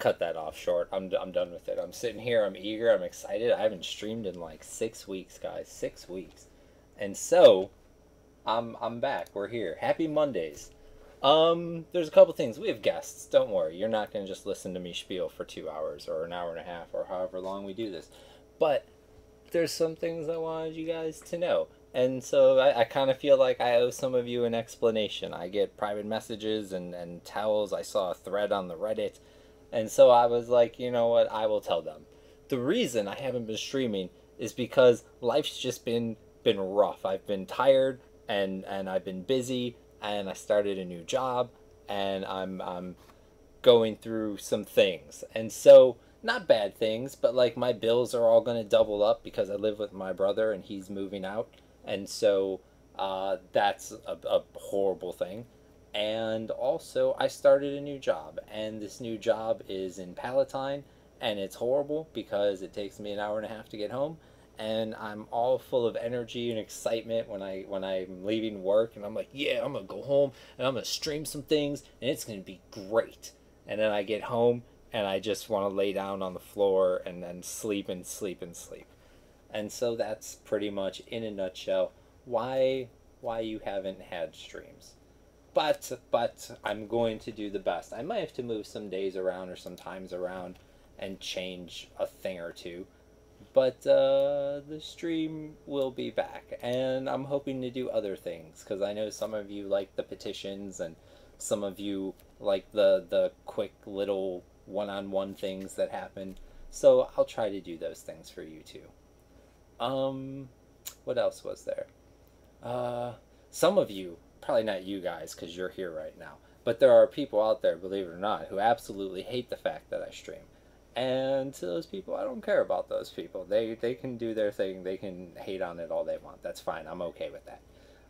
cut that off short. I'm done with it. I'm sitting here. I'm eager. I'm excited. I haven't streamed in like 6 weeks, guys. 6 weeks, and so I'm back. We're here. Happy Mondays. There's a couple things. We have guests. Don't worry. You're not gonna just listen to me spiel for 2 hours or an hour and a half or however long we do this. But there's some things I wanted you guys to know. And so I kind of feel like I owe some of you an explanation. I get private messages and tells. I saw a thread on the Reddit. And so I was like, you know what? I will tell them. The reason I haven't been streaming is because life's just been rough. I've been tired and I've been busy and I started a new job and I'm going through some things. And so not bad things, but like my bills are all going to double up because I live with my brother and he's moving out. And so that's a horrible thing. And also, I started a new job, and this new job is in Palatine, and it's horrible because it takes me an hour and a half to get home. And I'm all full of energy and excitement when I'm leaving work, and I'm like, yeah, I'm gonna go home and I'm gonna stream some things, and it's gonna be great. And then I get home, and I just want to lay down on the floor and then sleep and sleep and sleep. And so that's pretty much in a nutshell why you haven't had streams. But I'm going to do the best. I might have to move some days around or some times around and change a thing or two. But the stream will be back, and I'm hoping to do other things because I know some of you like the petitions and some of you like the quick little one-on-one things that happen. So I'll try to do those things for you too. What else was there? Some of you, probably not you guys because you're here right now, but there are people out there, believe it or not, who absolutely hate the fact that I stream. And to those people, I don't care about those people. They can do their thing. They can hate on it all they want. That's fine. I'm okay with that.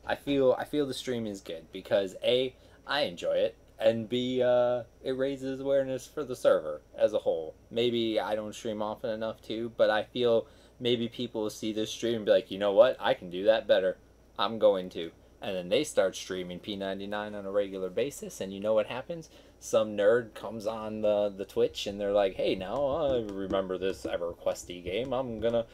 I feel the stream is good because A, I enjoy it, and B, it raises awareness for the server as a whole. Maybe I don't stream often enough too, but I feel maybe people will see this stream and be like, you know what? I can do that better. I'm going to. And then they start streaming P99 on a regular basis, and you know what happens? Some nerd comes on the Twitch, and they're like, hey, now I remember this EverQuesty game. I'm gonna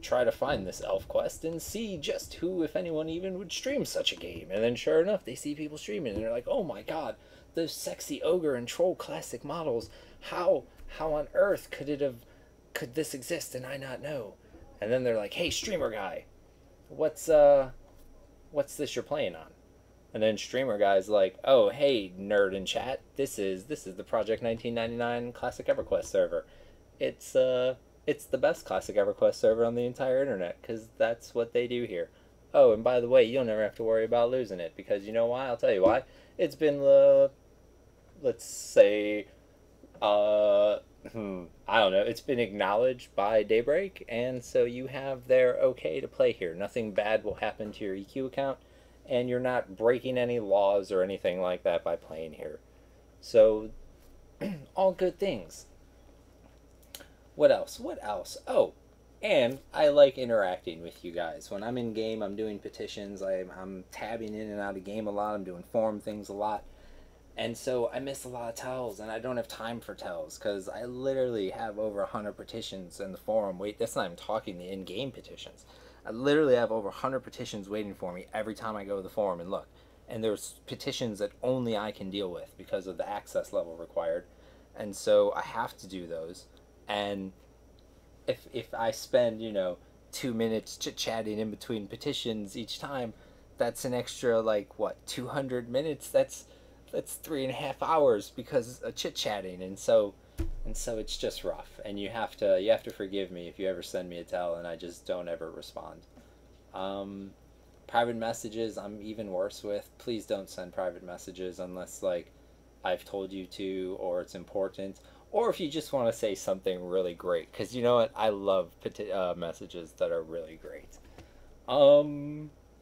try to find this elf quest and see just who, if anyone, even would stream such a game. And then sure enough, they see people streaming, and they're like, oh my god, those sexy ogre and troll classic models. How on earth could this exist and I not know? And then they're like, hey, streamer guy, what's this you're playing on? And then streamer guy's like, oh, hey, nerd in chat, this is the Project 1999 Classic EverQuest server. It's the best Classic EverQuest server on the entire internet, because that's what they do here. Oh, and by the way, you'll never have to worry about losing it, because you know why? I'll tell you why. It's been, let's say, I don't know, it's been acknowledged by Daybreak, and so you have their okay to play here. Nothing bad will happen to your EQ account, and you're not breaking any laws or anything like that by playing here. So, all good things. What else? What else? Oh, and I like interacting with you guys. When I'm in game, I'm doing petitions, I'm tabbing in and out of game a lot, I'm doing forum things a lot. And so I miss a lot of tells, and I don't have time for tells, because I literally have over 100 petitions in the forum. Wait, that's not even talking the in-game petitions. I literally have over 100 petitions waiting for me every time I go to the forum and look. And there's petitions that only I can deal with because of the access level required. And so I have to do those. And if I spend, 2 minutes chit-chatting in between petitions each time, that's an extra, 200 minutes? That's 3.5 hours because of chit-chatting. And so it's just rough, and you have to forgive me if you ever send me a tell and I just don't ever respond. Private messages I'm even worse with. Please don't send private messages unless I've told you to, or it's important, or if you just want to say something really great, because you know what, I love messages that are really great.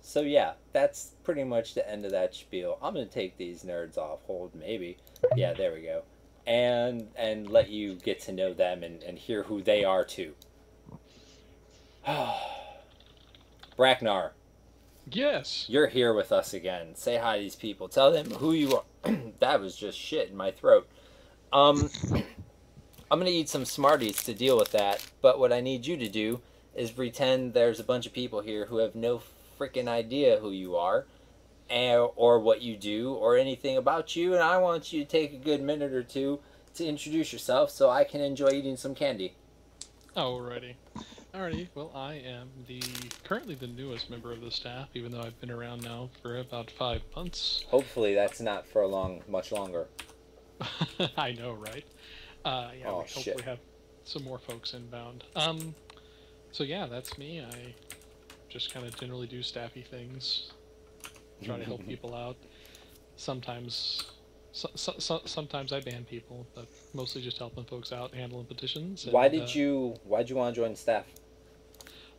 So yeah, that's pretty much the end of that spiel. I'm gonna take these nerds off hold, maybe. Yeah, there we go. And let you get to know them and hear who they are too. Braknar. Yes. You're here with us again. Say hi to these people. Tell them who you are. That was just shit in my throat. I'm going to eat some Smarties to deal with that, but what I need you to do is pretend there's a bunch of people here who have no freaking idea who you are, or what you do, or anything about you, and I want you to take a good minute or two to introduce yourself so I can enjoy eating some candy. Alrighty. Alrighty, well, I am currently the newest member of the staff, even though I've been around now for about 5 months. Hopefully that's not for much longer. I know, right? Yeah, oh, we hopefully have some more folks inbound. So yeah, that's me. I just kind of generally do staffy things, try to help people out. Sometimes I ban people, but mostly just helping folks out, handling petitions. And, why'd you want to join the staff?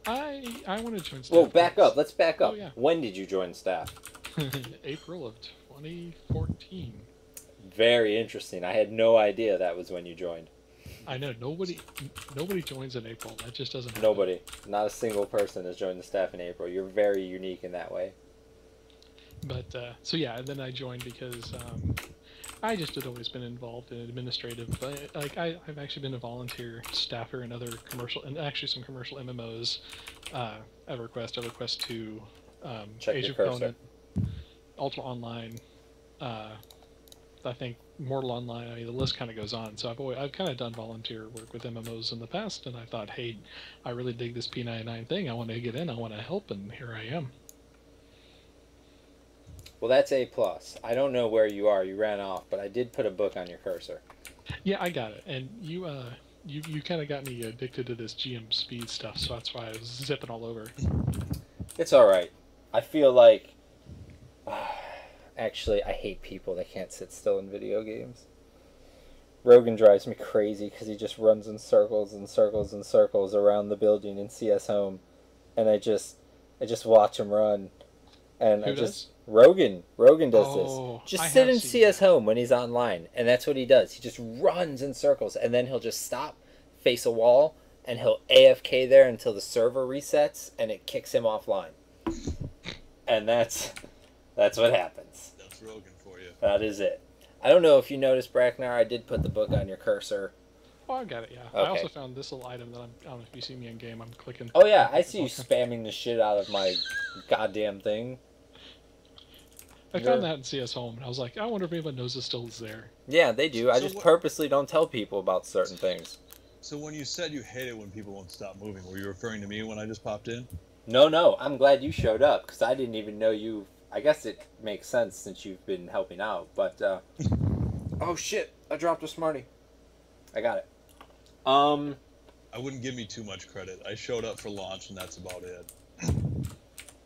I want to join staff. Whoa, back up. Let's back up. Oh, yeah. When did you join staff? April of 2014. Very interesting. I had no idea that was when you joined. I know, nobody joins in April. That just doesn't happen. Nobody. Not a single person has joined the staff in April. You're very unique in that way. But, so yeah, and then I joined because I just had always been involved in administrative. Like, I've actually been a volunteer staffer in other commercial, and actually some commercial MMOs. EverQuest 2, Age of Conan, Ultra Online, I think Mortal Online. I mean, the list kind of goes on. So I've kind of done volunteer work with MMOs in the past, and I thought, hey, I really dig this P99 thing. I want to get in. I want to help, and here I am. Well, that's A+. I don't know where you are. You ran off, but I did put a book on your cursor. Yeah, I got it. And you kind of got me addicted to this GM speed stuff, so that's why I was zipping all over. It's all right. I feel like... Actually, I hate people that can't sit still in video games. Rogan drives me crazy because he just runs in circles and circles and circles around the building in CS Home, and I just watch him run, and Who does? Rogan does this. Just sit in CS that. Home when he's online, and that's what he does. He just runs in circles, and then he'll just stop, face a wall, and he'll AFK there until the server resets, and it kicks him offline. And that's what happens. That's Rogan for you. That is it. I don't know if you noticed, Braknar, I did put the book on your cursor. Oh, I got it, yeah. Okay. I also found this little item that I don't know if you see me in game, I'm clicking. Oh yeah, I see you spamming the shit out of my goddamn thing. I found that in CS Home, and I was like, I wonder if anyone knows this still is there. Yeah, they do. I just purposely don't tell people about certain things. So when you said you hate it when people won't stop moving, were you referring to me when I just popped in? No, I'm glad you showed up, because I didn't even know you... I guess it makes sense since you've been helping out, but, oh shit, I dropped a Smartie. I got it. I wouldn't give me too much credit. I showed up for launch, and that's about it.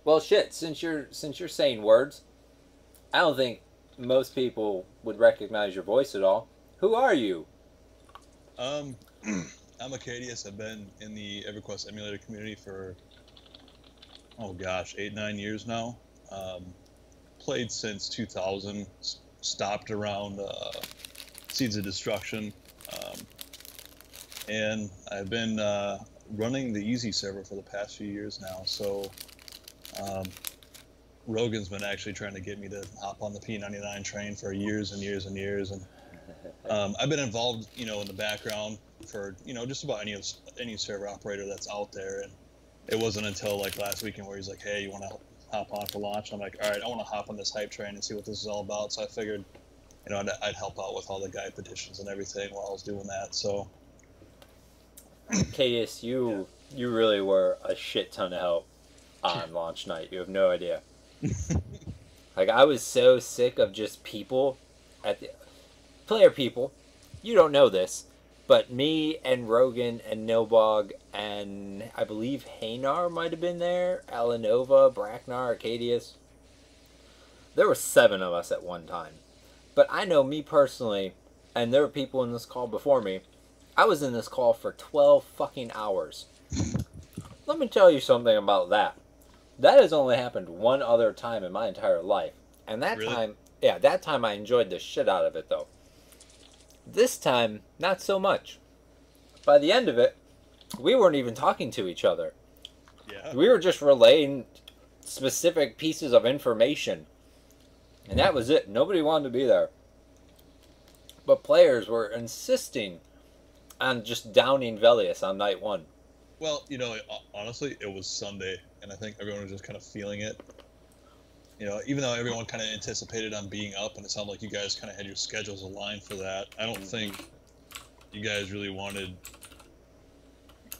Well, shit, since you're saying words, I don't think most people would recognize your voice at all. Who are you? I'm Akkadius. I've been in the EverQuest emulator community for, oh gosh, 8-9 years now. Played since 2000, stopped around Seeds of Destruction, and I've been running the Easy server for the past few years now, so Rogan's been actually trying to get me to hop on the P99 train for years and years and years, and I've been involved, in the background for, just about any server operator that's out there, and it wasn't until like last weekend where he's like, hey, you want to hop on for launch? I'm like, all right, I want to hop on this hype train and see what this is all about. So I figured, I'd help out with all the guide petitions and everything while I was doing that. So, Akkadius, you really were a shit ton of help on launch night. You have no idea. Like, I was so sick of just people player people. You don't know this, but me and Rogan and Nobog and I believe Haynar might have been there, Alanova, Braknar, Akkadius. There were 7 of us at one time. But I know me personally, and there were people in this call before me, I was in this call for 12 fucking hours. Let me tell you something about that. That has only happened one other time in my entire life. And that Really? that time I enjoyed the shit out of it though. This time, not so much. By the end of it, we weren't even talking to each other. Yeah. We were just relaying specific pieces of information. And that was it. Nobody wanted to be there. But players were insisting on just downing Velious on night 1. Well, you know, honestly, it was Sunday, and I think everyone was just kind of feeling it. You know, even though everyone kind of anticipated on being up, and it sounded like you guys kind of had your schedules aligned for that, I don't think you guys really wanted...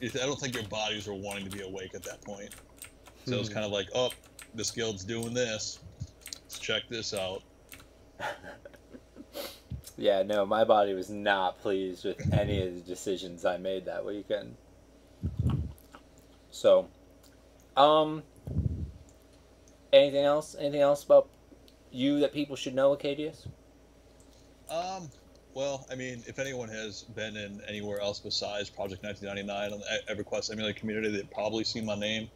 I don't think your bodies were wanting to be awake at that point. So it was kind of like, oh, this guild's doing this. Let's check this out. Yeah, no, my body was not pleased with any of the decisions I made that weekend. So, anything else? Anything else about you that people should know, Akkadius? Well, I mean, if anyone has been in anywhere else besides Project 1999 on the EverQuest emulator community, they've probably seen my name.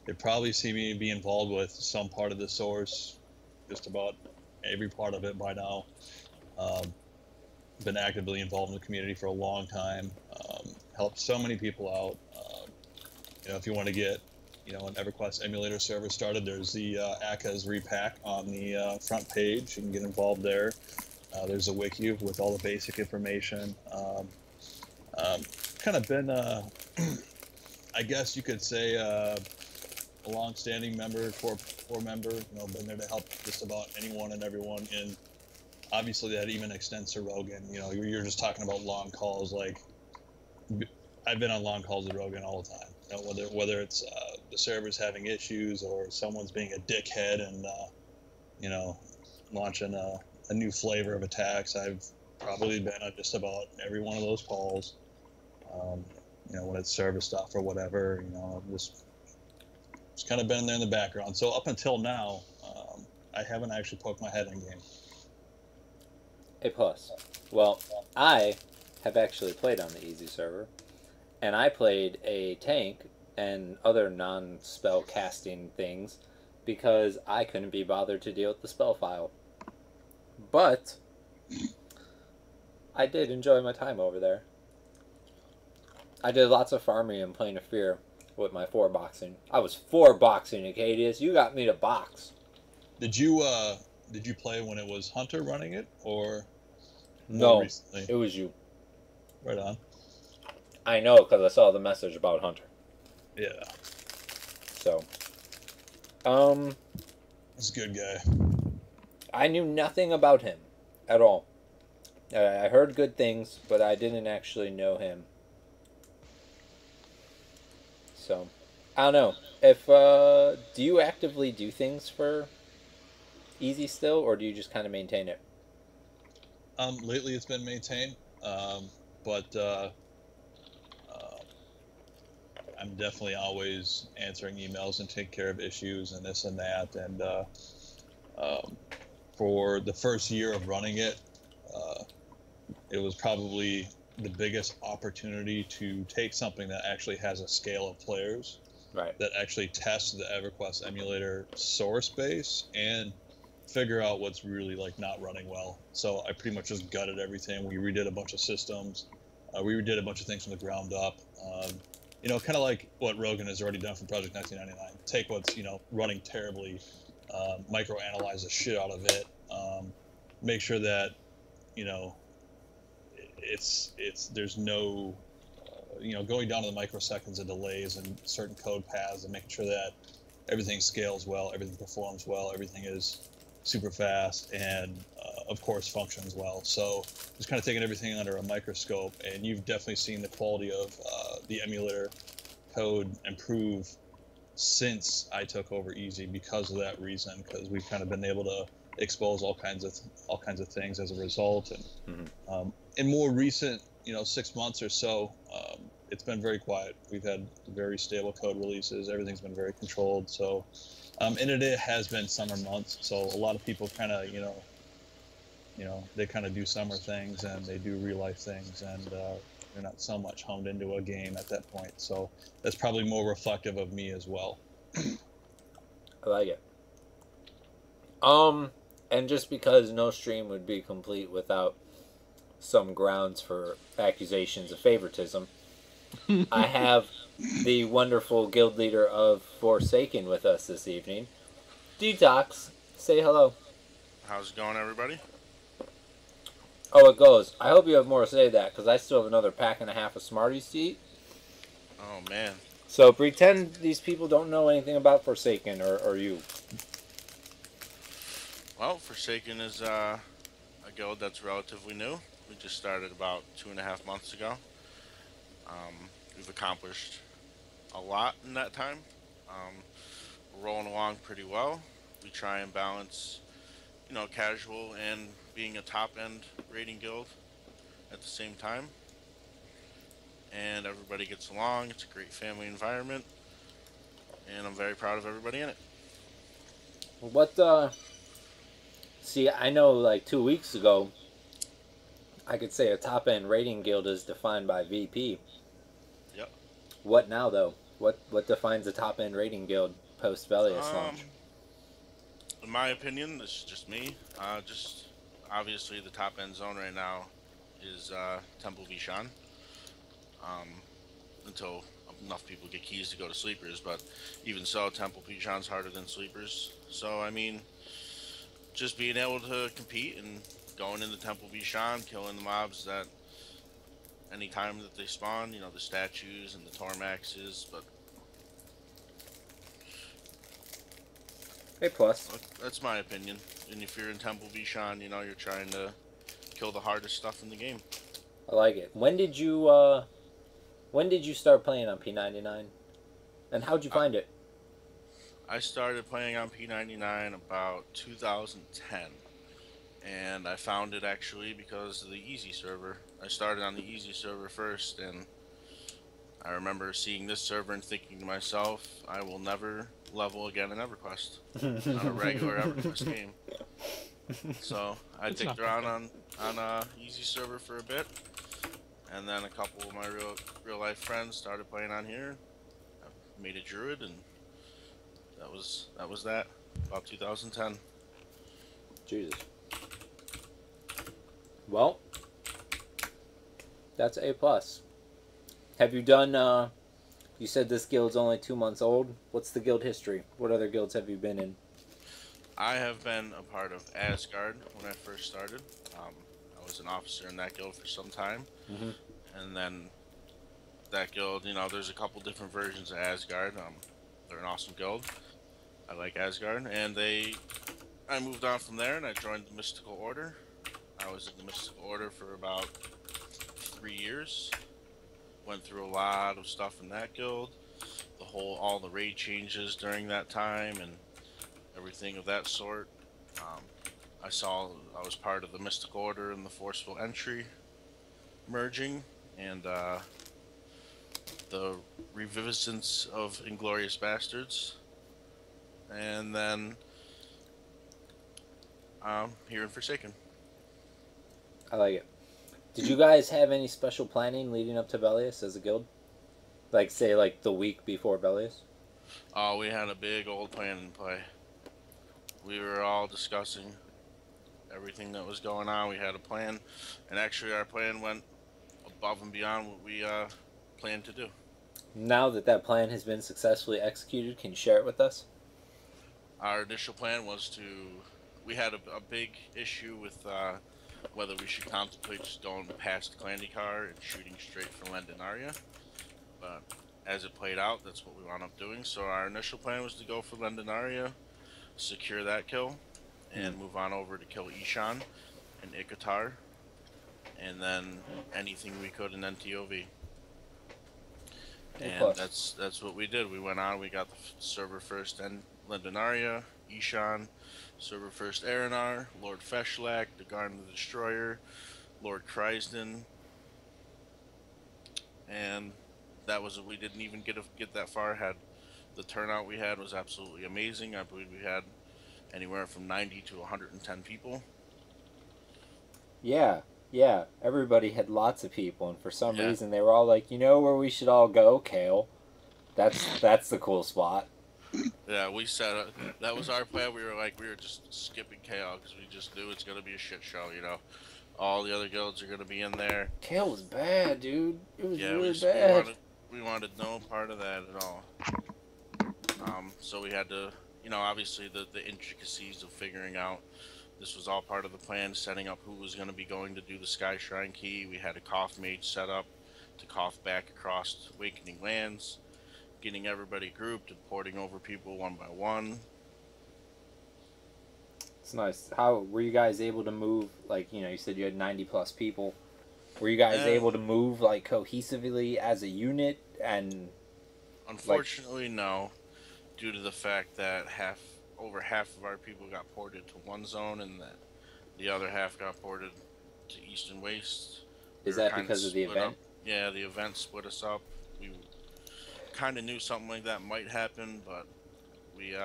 They probably see me be involved with some part of the source, just about every part of it by now. Been actively involved in the community for a long time. Helped so many people out. You know, if you want to get, you know, an EverQuest emulator server started, there's the Akkadius repack on the front page. You can get involved there. There's a wiki with all the basic information. Kind of been, I guess you could say, a long-standing member, core member. You know, been there to help just about anyone and everyone. And obviously, that even extends to Rogan. You know, you're just talking about long calls. Like, I've been on long calls with Rogan all the time. You know, whether it's the server's having issues or someone's being a dickhead and you know, launching a new flavor of attacks. I've probably been on just about every one of those calls. You know, when it's server stuff or whatever, you know, just kind of been there in the background. So up until now, I haven't actually poked my head in game. A plus. Well, I have actually played on the easy server, and I played a tank and other non-spell casting things because I couldn't be bothered to deal with the spell file. But I did enjoy my time over there. I did lots of farming and playing of fear with my 4-boxing. I was 4-boxing, Akkadius. You got me to box. Did you play when it was Hunter running it, or no? Recently? It was you. Right on. I know because I saw the message about Hunter. Yeah. So, he's a good guy. I knew nothing about him at all. I heard good things, but I didn't actually know him. So, I don't know. If do you actively do things for easy still, or do you just kind of maintain it? Lately it's been maintained, but I'm definitely always answering emails and taking care of issues and this and that. And for the first year of running it, it was probably the biggest opportunity to take something that actually has a scale of players, right, that actually tests the EverQuest emulator source base and figure out what's really like not running well. So I pretty much just gutted everything. We redid a bunch of systems. We redid a bunch of things from the ground up. You know, kind of like what Rogan has already done from Project 1999. Take what's, you know, running terribly, microanalyze the shit out of it, make sure that, you know, there's no, you know, going down to the microseconds of delays and certain code paths and making sure that everything scales well, everything performs well, everything is super fast, and of course functions well. So just kind of taking everything under a microscope, and you've definitely seen the quality of the emulator code improve since I took over Easy because of that reason, because we've kind of been able to expose all kinds of things as a result. And in more recent, you know, 6 months or so, it's been very quiet. We've had very stable code releases. Everything's been very controlled. So, and it has been summer months. So a lot of people kind of, you know, they kind of do summer things and they do real life things, and they're not so much honed into a game at that point. So that's probably more reflective of me as well. I like it. And just because no stream would be complete without some grounds for accusations of favoritism, I have the wonderful guild leader of Forsaken with us this evening. Detoxx, say hello. How's it going, everybody? Oh, it goes. I hope you have more to say to that, because I still have another pack and a half of Smarties to eat. Oh man. So pretend these people don't know anything about Forsaken or you. Well, Forsaken is a guild that's relatively new. We just started about 2.5 months ago. We've accomplished a lot in that time. Um, we're rolling along pretty well. We try and balance, casual and being a top end raiding guild at the same time. And everybody gets along. It's a great family environment, and I'm very proud of everybody in it. What, see, I know like 2 weeks ago, I could say a top end rating guild is defined by VP. Yep. What now, though? What defines a top end rating guild post Velious Um, launch? in my opinion, this is just me. Just obviously the top end zone right now is Temple Vishan. Um, until enough people get keys to go to sleepers, but even so, Temple Vishan's harder than sleepers. So I mean, just being able to compete and going into Temple Vishan, killing the mobs that any time that they spawn, the statues and the Tormaxes, but A plus. that's my opinion. And if you're in Temple Vishan, you're trying to kill the hardest stuff in the game. I like it. When did you start playing on P99? And how'd you I, find it? I started playing on P99 about 2010. And I found it actually because of the easy server. I started on the easy server first, and I remember seeing this server and thinking to myself, I will never level again in EverQuest on a regular EverQuest game. So I It's dicked not around bad. on easy server for a bit, and then a couple of my real life friends started playing on here. I made a druid, and that was that. About 2010. Jesus. Well, that's A plus. Have you done? You said this guild's only 2 months old. What's the guild history? What other guilds have you been in? I have been a part of Asgard when I first started. I was an officer in that guild for some time, Mm-hmm. and then that guild, there's a couple different versions of Asgard. They're an awesome guild. I like Asgard, and I moved on from there, and I joined the Mystical Order. I was in the Mystical Order for about 3 years. Went through a lot of stuff in that guild. All the raid changes during that time, and everything of that sort. Um, I was part of the Mystical Order and the Forceful Entry merging, and the reviviscence of Inglorious Bastards, and then here in Forsaken. I like it. Did you guys have any special planning leading up to Velious as a guild? Like, say, like the week before Velious? Oh, we had a big old plan in play. We were all discussing everything that was going on. We had a plan, and actually our plan went above and beyond what we planned to do. Now that that plan has been successfully executed, can you share it with us? Our initial plan was we had a big issue with whether we should contemplate just going past Clandikar and shooting straight for Lendenaria. But as it played out, that's what we wound up doing. So our initial plan was to go for Lendenaria, secure that kill, and move on over to kill Ishan and Ikatar, and then anything we could in NTOV. And that's what we did. We went on, we got the server first and Lendenaria, Ishan, server first Aranar, Lord Feshlak, the Garden of the Destroyer, Lord Kreisden, and that was it. We didn't even get that far ahead. The turnout we had was absolutely amazing. I believe we had anywhere from 90 to 110 people. Yeah, yeah. Everybody had lots of people, and for some Yeah. reason they were all like, you know where we should all go, Kale. That's the cool spot. Yeah, we said that was our plan. We were just skipping KO because we just knew it's gonna be a shit show. All the other guilds are gonna be in there. Kale was bad, dude. It was Yeah, really bad. we wanted no part of that at all. So we had to, obviously the intricacies of figuring out This was all part of the plan, setting up who was going to be going to do the Sky Shrine Key. We had a Koth Mage set up to cough back across Awakening Lands, getting everybody grouped and porting over people one by one. It's nice. How were you guys able to move? Like, you know, you said you had 90 plus people. Were you guys able to move like cohesively as a unit? And unfortunately, no, due to the fact that over half of our people got ported to one zone, and that the other half got ported to Eastern Waste. Is that because of the event? Yeah, the event split us up. We kind of knew something like that might happen, but we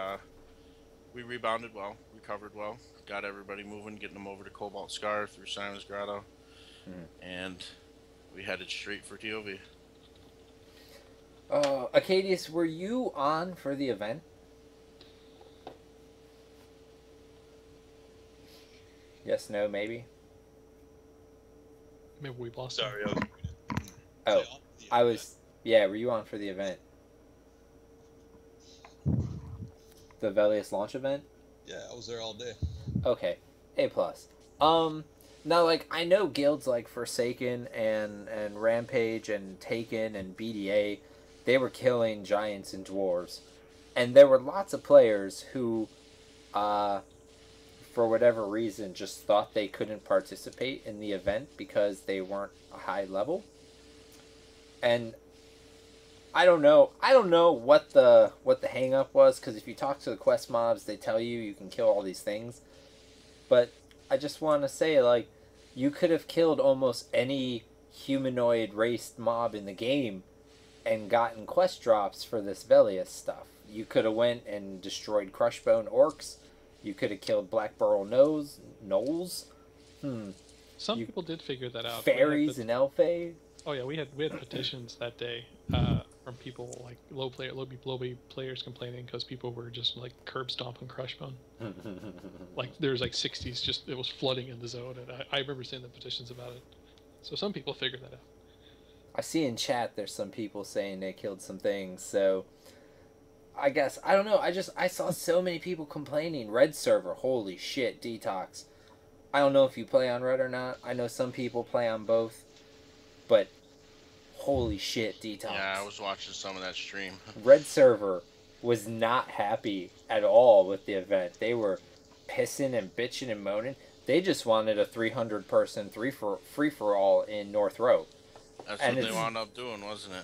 rebounded well, recovered well, got everybody moving, getting them over to Cobalt Scar through Simon's Grotto, and we headed straight for TOV. Akkadius, were you on for the event? Yes, no, maybe? Maybe we lost Sorry, him. I was... Yeah, were you on for the event? The Velious launch event? Yeah, I was there all day. Okay, A+. Now, like, I know guilds like Forsaken and Rampage and Taken and BDA, they were killing giants and dwarves. And there were lots of players who, for whatever reason, just thought they couldn't participate in the event because they weren't a high level. And I don't know what the hang up was, because if you talk to the quest mobs, they tell you can kill all these things. But I just want to say, like, you could have killed almost any humanoid raced mob in the game and gotten quest drops for this Velious stuff. You could have went and destroyed Crushbone orcs. You could have killed Black Burrow Gnolls. Some people did figure that out. Fairies and Elfay. Oh yeah, we had petitions that day from people like low players complaining because people were just like curb stomping Crushbone. Like there was like 60s, just it was flooding in the zone, and I remember seeing the petitions about it. So some people figured that out. I see in chat there's some people saying they killed some things, so I guess I don't know. I saw so many people complaining. Red server, holy shit, Detoxx. I don't know if you play on Red or not. I know some people play on both, but holy shit, Detoxx. Yeah, I was watching some of that stream. Red server was not happy at all with the event. They were pissing and bitching and moaning. They just wanted a 300-person free-for-all in North Row. That's what they wound up doing, wasn't it?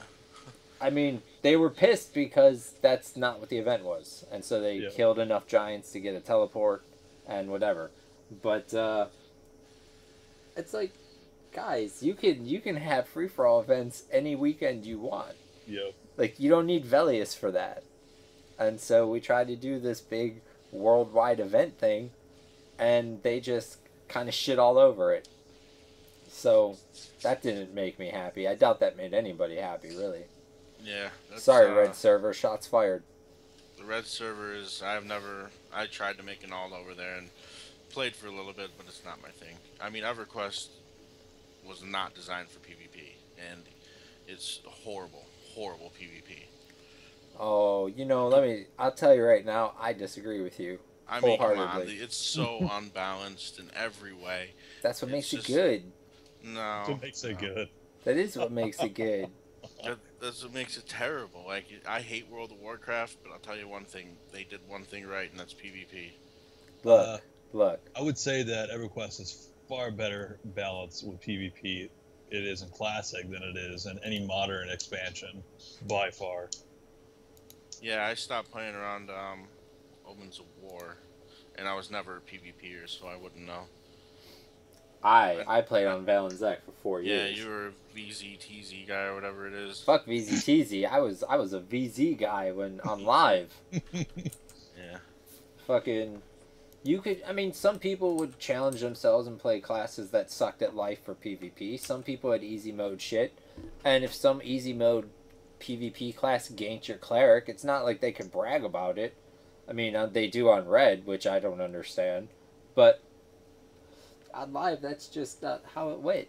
I mean, they were pissed because that's not what the event was. And so they killed enough giants to get a teleport and whatever. But it's like, guys, you can have free-for-all events any weekend you want. Yep. Like, you don't need Velious for that. And so we tried to do this big worldwide event thing, and they just kind of shit all over it. So that didn't make me happy. I doubt that made anybody happy, really. Yeah. Sorry, Red server. Shots fired. The Red server is... I tried to make an alt over there and played for a little bit, but it's not my thing. I mean, EverQuest was not designed for PvP, and it's horrible PvP. Oh, you know, I'll tell you right now, I disagree with you. I mean, come on, it's so unbalanced in every way. That's what makes it good. No. That's what makes it good. That is what makes it good. That's what makes it terrible. Like, I hate World of Warcraft, but I'll tell you one thing. They did one thing right, and that's PvP. Look. I would say that EverQuest is far better balanced with PvP it is in Classic than it is in any modern expansion, by far. Yeah, I stopped playing around Omens of War, and I was never a PvPer, so I wouldn't know. I played on Valen's for 4 years. Yeah, you were a VZTZ guy or whatever it is. Fuck VZTZ. I was a VZ guy when on live. Yeah. Fucking... some people would challenge themselves and play classes that sucked at life for PvP. Some people had easy mode shit. And if some easy mode PvP class ganked your cleric, it's not like they can brag about it. I mean, they do on Red, which I don't understand. But on live, that's just not how it went.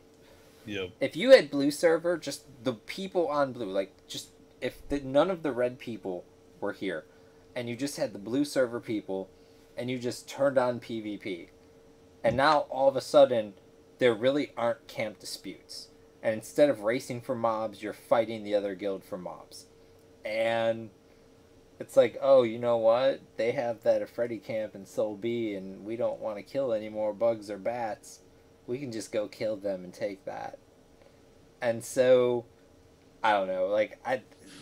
Yep. If you had Blue server, just the people on Blue, like, just if none of the Red people were here, and you just had the Blue server people, and you just turned on PvP, And now all of a sudden, there really aren't camp disputes. And instead of racing for mobs, you're fighting the other guild for mobs. And it's like, oh, you know what? They have that Freddy camp in Soul B, and we don't want to kill any more bugs or bats. We can just go kill them and take that. And so, I don't know. Like,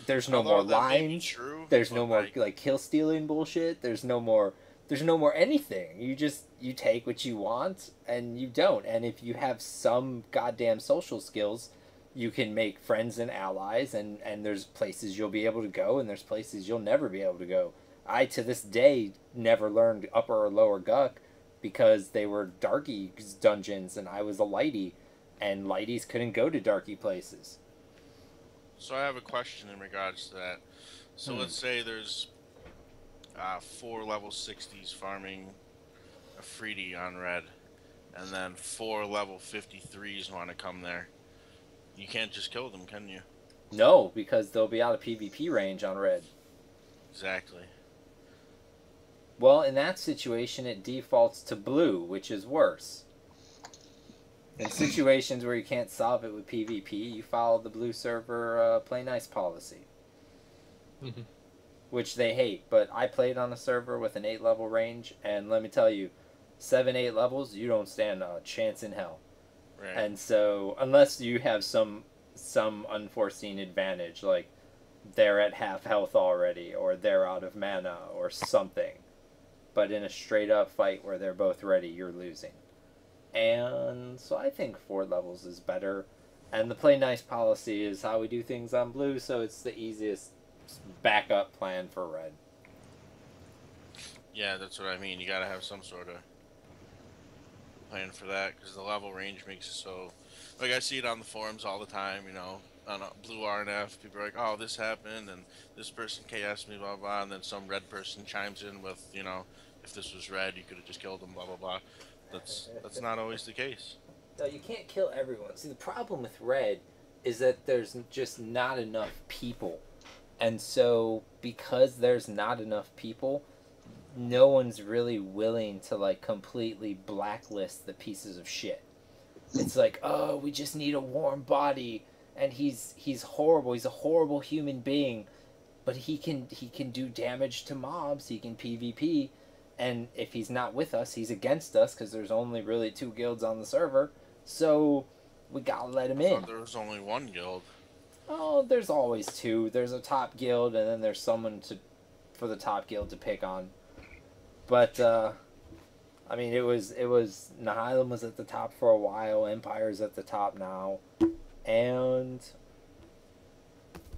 there's no more lines. True, there's no more like kill stealing bullshit. There's no more. There's no more anything. You take what you want, and you don't. And if you have some goddamn social skills, you can make friends and allies, and there's places you'll be able to go, and there's places you'll never be able to go. I, to this day, never learned upper or lower Guck because they were darky dungeons, and I was a lighty, and lighties couldn't go to darky places. So I have a question in regards to that. So let's say there's 4 level 60s farming a Freedy on red, and then 4 level 53s want to come there. You can't just kill them, can you? No, because they'll be out of PvP range on red. Exactly. Well, in that situation, it defaults to blue, which is worse. In situations where you can't solve it with PvP, you follow the blue server play nice policy. Mm-hmm. Which they hate, but I played on a server with an 8 level range, and let me tell you, 7-8 levels, you don't stand a chance in hell. Right. And so, unless you have some unforeseen advantage, like they're at half health already, or they're out of mana, or something. But in a straight up fight where they're both ready, you're losing. And so I think 4 levels is better. And the play nice policy is how we do things on blue, so it's the easiest backup plan for red. Yeah, that's what I mean. You gotta have some sort of plan for that, because the level range makes it so... Like, I see it on the forums all the time, you know, on Blue RNF, people are like, oh, this happened, and this person KS'd me, blah, blah, and then some red person chimes in with, you know, if this was red, you could have just killed them, blah, blah, blah. That's not always the case. No, you can't kill everyone. See, the problem with red is that there's just not enough people. And so, because there's not enough people, no one's really willing to, like, completely blacklist the pieces of shit. It's like, oh, we just need a warm body, and he's horrible. He's a horrible human being, but he can do damage to mobs. He can PvP, and if he's not with us, he's against us because there's only really 2 guilds on the server. So we gotta let him in. I thought there was only 1 guild. Oh, there's always 2. There's a top guild, and then there's someone for the top guild to pick on. But I mean, it was Nihilum was at the top for a while. Empire's at the top now, and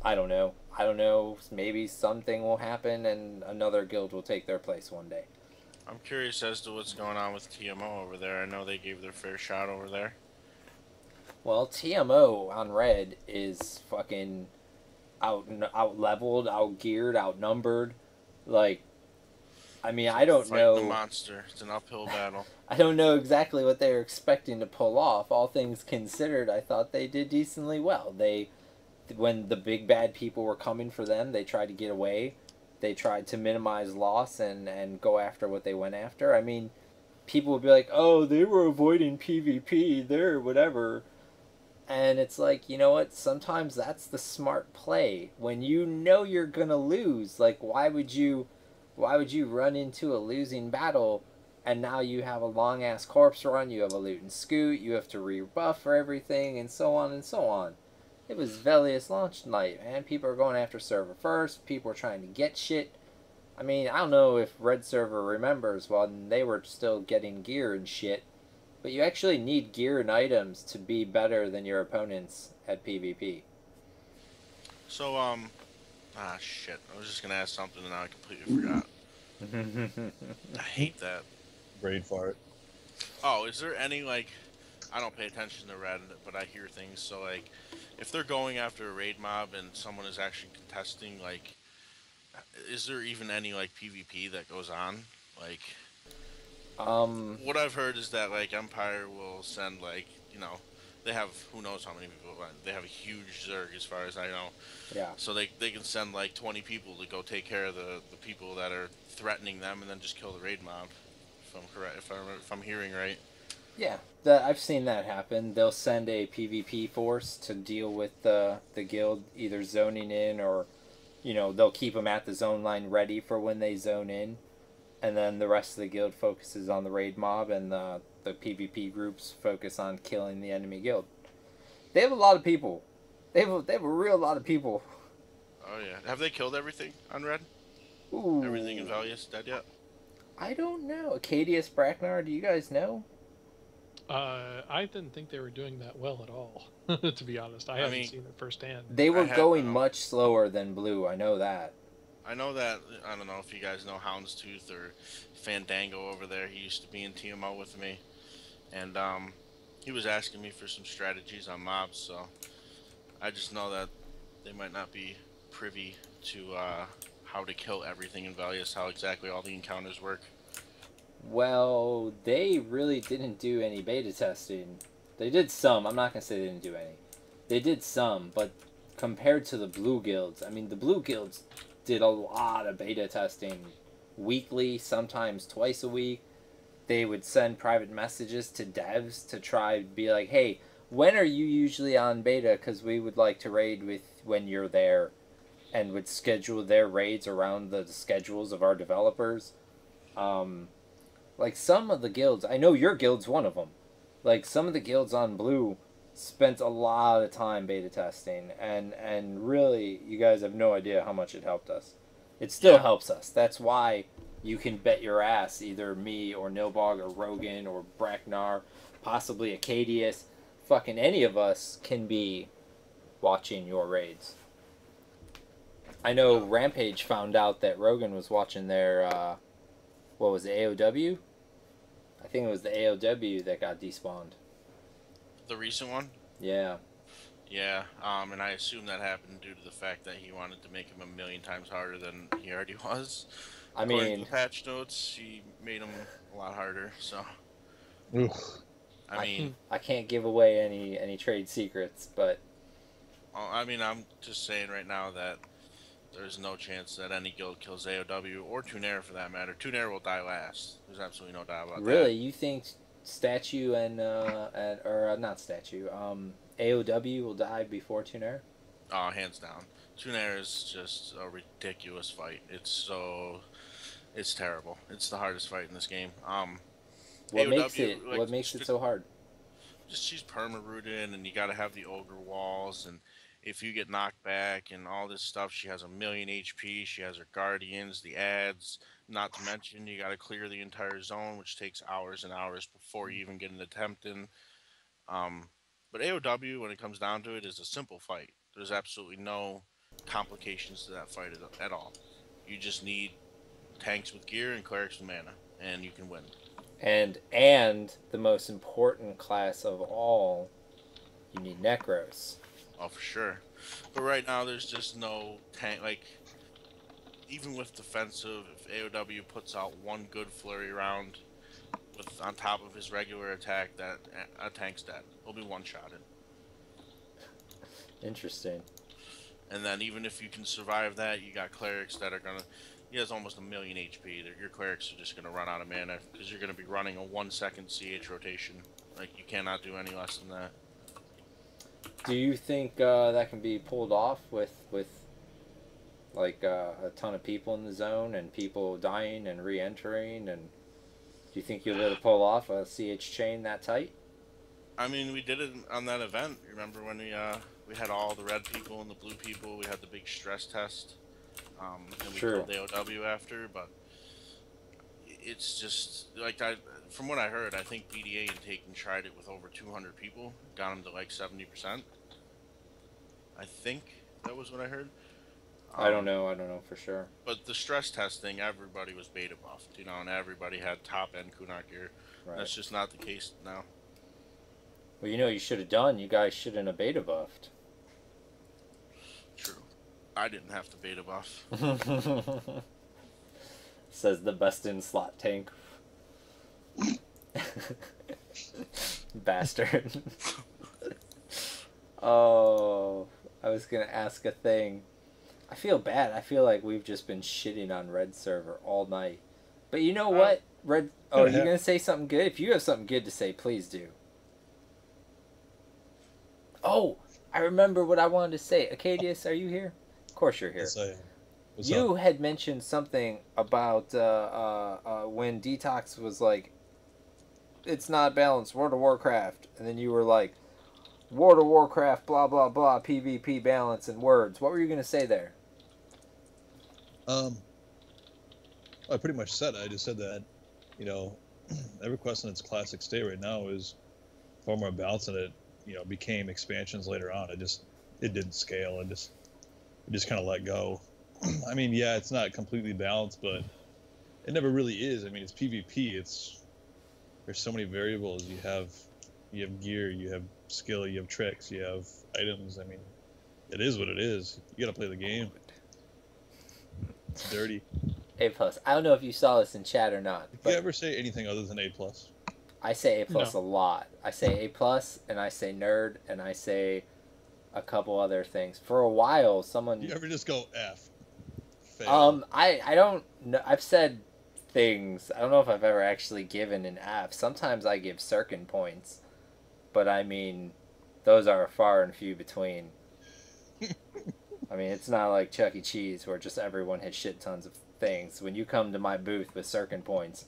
I don't know. Maybe something will happen, and another guild will take their place one day. I'm curious as to what's going on with TMO over there. I know they gave their fair shot over there. Well, TMO on red is fucking out leveled, out geared, outnumbered. Like, I mean, I don't know. The monster. It's an uphill battle. I don't know exactly what they were expecting to pull off. All things considered, I thought they did decently well. When the big bad people were coming for them, they tried to get away. They tried to minimize loss and go after what they went after. I mean, people would be like, oh, they were avoiding PvP, they're whatever. And it's like, you know what? Sometimes that's the smart play. When you know you're gonna lose, like, why would you run into a losing battle, and now you have a long ass corpse run, you have a loot and scoot, you have to rebuff for everything, and so on and so on. It was Velious launch night, man. People are going after server first. People are trying to get shit. I mean, I don't know if Red Server remembers when they were still getting gear and shit, but you actually need gear and items to be better than your opponents at PvP. So, shit. I was just gonna ask something and now I completely forgot. I hate that. Braid fart. Oh, is there any, like... I don't pay attention to Red, but I hear things, so, like... If they're going after a raid mob and someone is actually contesting, like... Is there even any, like, PvP that goes on? Like... What I've heard is that, like, Empire will send, like, you know... They have who knows how many people. They have a huge Zerg, as far as I know. Yeah. So they can send like 20 people to go take care of the people that are threatening them, and then just kill the raid mob. If I'm correct, if I'm hearing right. Yeah, I've seen that happen. They'll send a PvP force to deal with the guild either zoning in or, they'll keep them at the zone line ready for when they zone in, and then the rest of the guild focuses on the raid mob, and the PvP groups focus on killing the enemy guild. They have a lot of people. They have a real lot of people. Oh yeah. Have they killed everything on Red? Ooh. Everything in Velious dead yet? I don't know. Akkadius, Braknar, do you guys know? I didn't think they were doing that well at all. To be honest, I haven't seen it firsthand. They were going much slower than Blue. I know that. I know that. I don't know if you guys know Houndstooth or Fandango over there. He used to be in TMO with me, and he was asking me for some strategies on mobs. So I just know that they might not be privy to how to kill everything in Velious, how exactly all the encounters work. Well, they really didn't do any beta testing. They did some. I'm not going to say they didn't do any. They did some, but compared to the Blue Guilds, I mean, the Blue Guilds did a lot of beta testing weekly, sometimes twice a week. They would send private messages to devs to try to be like, hey, when are you usually on beta? Because we would like to raid with when you're there, and would schedule their raids around the schedules of our developers. Like some of the guilds, I know your guild's one of them. Like some of the guilds on Blue spent a lot of time beta testing, and really, you guys have no idea how much it helped us. It still helps us. That's why you can bet your ass either me or Nilbog or Rogan or Braknar, possibly Akkadius, fucking any of us can be watching your raids. I know Rampage found out that Rogan was watching their, what was it, AOW? I think it was the AOW that got despawned. The recent one? Yeah. Yeah, and I assume that happened due to the fact that he wanted to make him 1,000,000 times harder than he already was. According to the patch notes, he made him a lot harder, so... Oof. I can't give away any trade secrets, but... I mean, I'm just saying right now that there's no chance that any guild kills AOW, or Tuner for that matter. Tuner will die last. There's absolutely no doubt about that. Really? You think Statue or not Statue, AOW will die before Tuner? Oh, hands down. Tuner is just a ridiculous fight. It's terrible. It's the hardest fight in this game. What AOW, makes it so hard? Just she's perma-rooted, and you gotta have the ogre walls, and if you get knocked back and all this stuff, she has 1,000,000 HP, she has her guardians, the ads, not to mention you gotta clear the entire zone, which takes hours and hours before you even get an attempt in. But AOW, when it comes down to it, is a simple fight. There's absolutely no complications to that fight at all. You just need tanks with gear and clerics with mana, and you can win. And the most important class of all, you need Necros. Oh, for sure. But right now, there's just no tank. Like, even with defensive, if AOW puts out one good flurry round with on top of his regular attack, that a tank's dead. He'll be one-shotted. Interesting. And then even if you can survive that, you got clerics that are gonna. He has almost 1,000,000 HP. Your clerics are just gonna run out of mana because you're gonna be running a 1-second CH rotation. Like, you cannot do any less than that. Do you think that can be pulled off with like a ton of people in the zone and people dying and re-entering? And do you think you'll be able to pull off a CH chain that tight? I mean, we did it on that event. Remember when we had all the red people and the blue people? We had the big stress test, and we killed the AOW after. But it's just like from what I heard, I think BDA and Taken tried it with over 200 people, got them to like 70%. I think that was what I heard. I don't know for sure. But the stress testing, everybody was beta buffed, and everybody had top end Kunark gear. Right. That's just not the case now. Well, you should have done. You guys shouldn't have beta buffed. True. I didn't have to beta buff. Says the best in slot tank. Bastard. Oh, I was gonna ask a thing. I feel bad. I feel like we've just been shitting on Red server all night. But you know what, Red? Oh, are you Yeah. gonna say something good? If you have something good to say, please do. Oh, I remember what I wanted to say. Akkadius, are you here? Of course you're here. Yes, I am. What's You up? had mentioned something about when Detoxx was like, it's not balanced, World of Warcraft. And then you were like, World of Warcraft, blah, blah, blah, PvP balance and words. What were you going to say there? I pretty much said it. I just said that, you know, EverQuest in its classic state right now is far more balanced than it, became expansions later on. It didn't scale. It just kind of let go. I mean, yeah, it's not completely balanced, but it never really is. I mean, it's PvP. There's so many variables. You have gear, you have skill, you have tricks, you have items. I mean, it is what it is. You gotta play the game. It's dirty. A plus. I don't know if you saw this in chat or not, Did but you ever say anything other than A plus? I say A plus No. a lot. I say A plus, and I say nerd, and I say a couple other things. For a while, someone. You ever just go F? Fail. I don't know. I've said things. I don't know if I've ever actually given an F. Sometimes I give Sirken points, but I mean, those are far and few between. I mean, it's not like Chuck E. Cheese where just everyone has shit tons of things. When you come to my booth with Sirken points,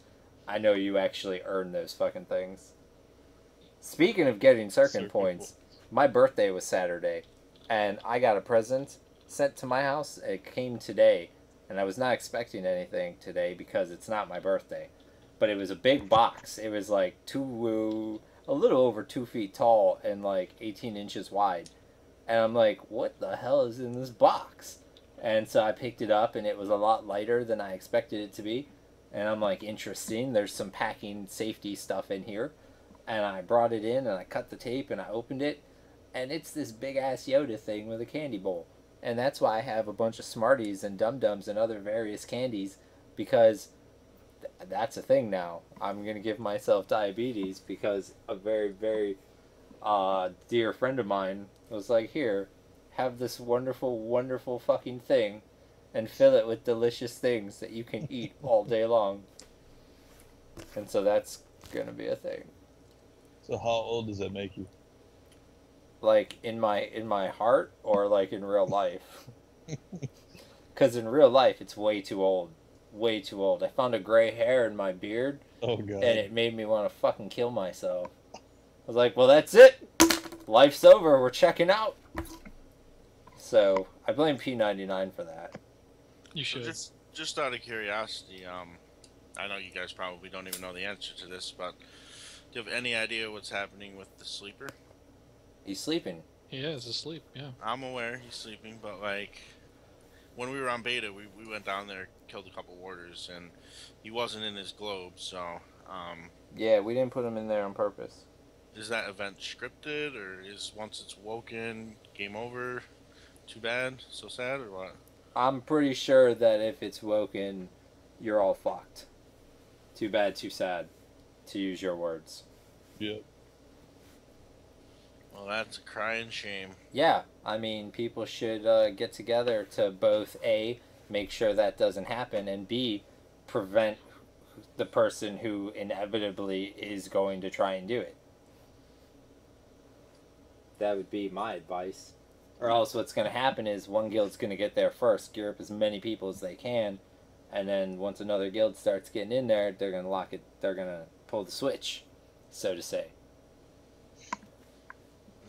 I know you actually earn those fucking things. Speaking of getting Sirken points, my birthday was Saturday, and I got a present sent to my house. It came today, and I was not expecting anything today because it's not my birthday. But it was a big box. It was like a little over 2 feet tall and like 18 inches wide. And I'm like, what the hell is in this box? And so I picked it up, and it was a lot lighter than I expected it to be. And I'm like, interesting. There's some packing safety stuff in here. And I brought it in, and I cut the tape, and I opened it. And it's this big-ass Yoda thing with a candy bowl. And that's why I have a bunch of Smarties and Dum-Dums and other various candies, because that's a thing now. I'm going to give myself diabetes because a very, very dear friend of mine was like, here, have this wonderful, wonderful fucking thing and fill it with delicious things that you can eat all day long. And so that's going to be a thing. So how old does that make you? Like in my heart, or like in real life? Because in real life it's way too old. Way too old. I found a gray hair in my beard, Oh god. and it made me want to fucking kill myself. I was like, well, that's it. Life's over. We're checking out. So I blame P99 for that. You So should. just out of curiosity, I know you guys probably don't even know the answer to this, but do you have any idea what's happening with the sleeper? He's sleeping. He is asleep. Yeah. I'm aware he's sleeping, but like when we were on beta, we went down there, killed a couple warders, and he wasn't in his globe. So, Yeah, we didn't put him in there on purpose. is that event scripted, or is once it's woken, game over? Too bad, so sad, or what? I'm pretty sure that if it's woken, you're all fucked. Too bad, too sad, to use your words. Yeah. Well, that's a crying shame. Yeah, I mean, people should get together to both A, make sure that doesn't happen, and B, prevent the person who inevitably is going to try and do it. That would be my advice. Or else what's going to happen is one guild's going to get there first, gear up as many people as they can, and then once another guild starts getting in there, they're going to lock it, they're going to pull the switch, so to say.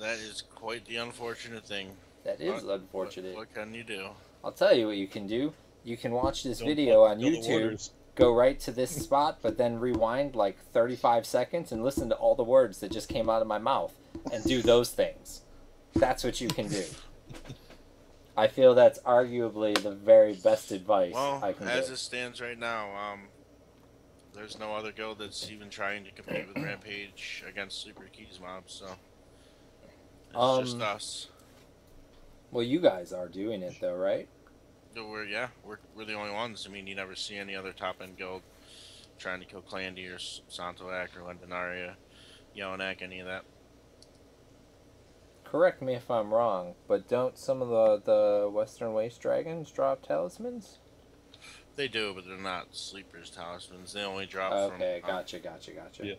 That is quite the unfortunate thing. That is unfortunate. What can you do? I'll tell you what you can do. You can watch this Don't video fucking on kill the YouTube, warders. go right to this spot, but then rewind like 35 seconds and listen to all the words that just came out of my mouth and do those things. That's what you can do. I feel that's arguably the very best advice Well, I can as give. it stands right now, there's no other guild that's even trying to compete with Rampage against Sleeper Keys mobs, so it's just us. Well, you guys are doing it though, right? We're the only ones. I mean, you never see any other top end guild trying to kill Clandy or Santoak or Lendenaria, Yonak, any of that. Correct me if I'm wrong, but don't some of the Western Waste Dragons drop talismans? They do, but they're not sleepers talismans. They only drop Okay, from. gotcha. Yeah.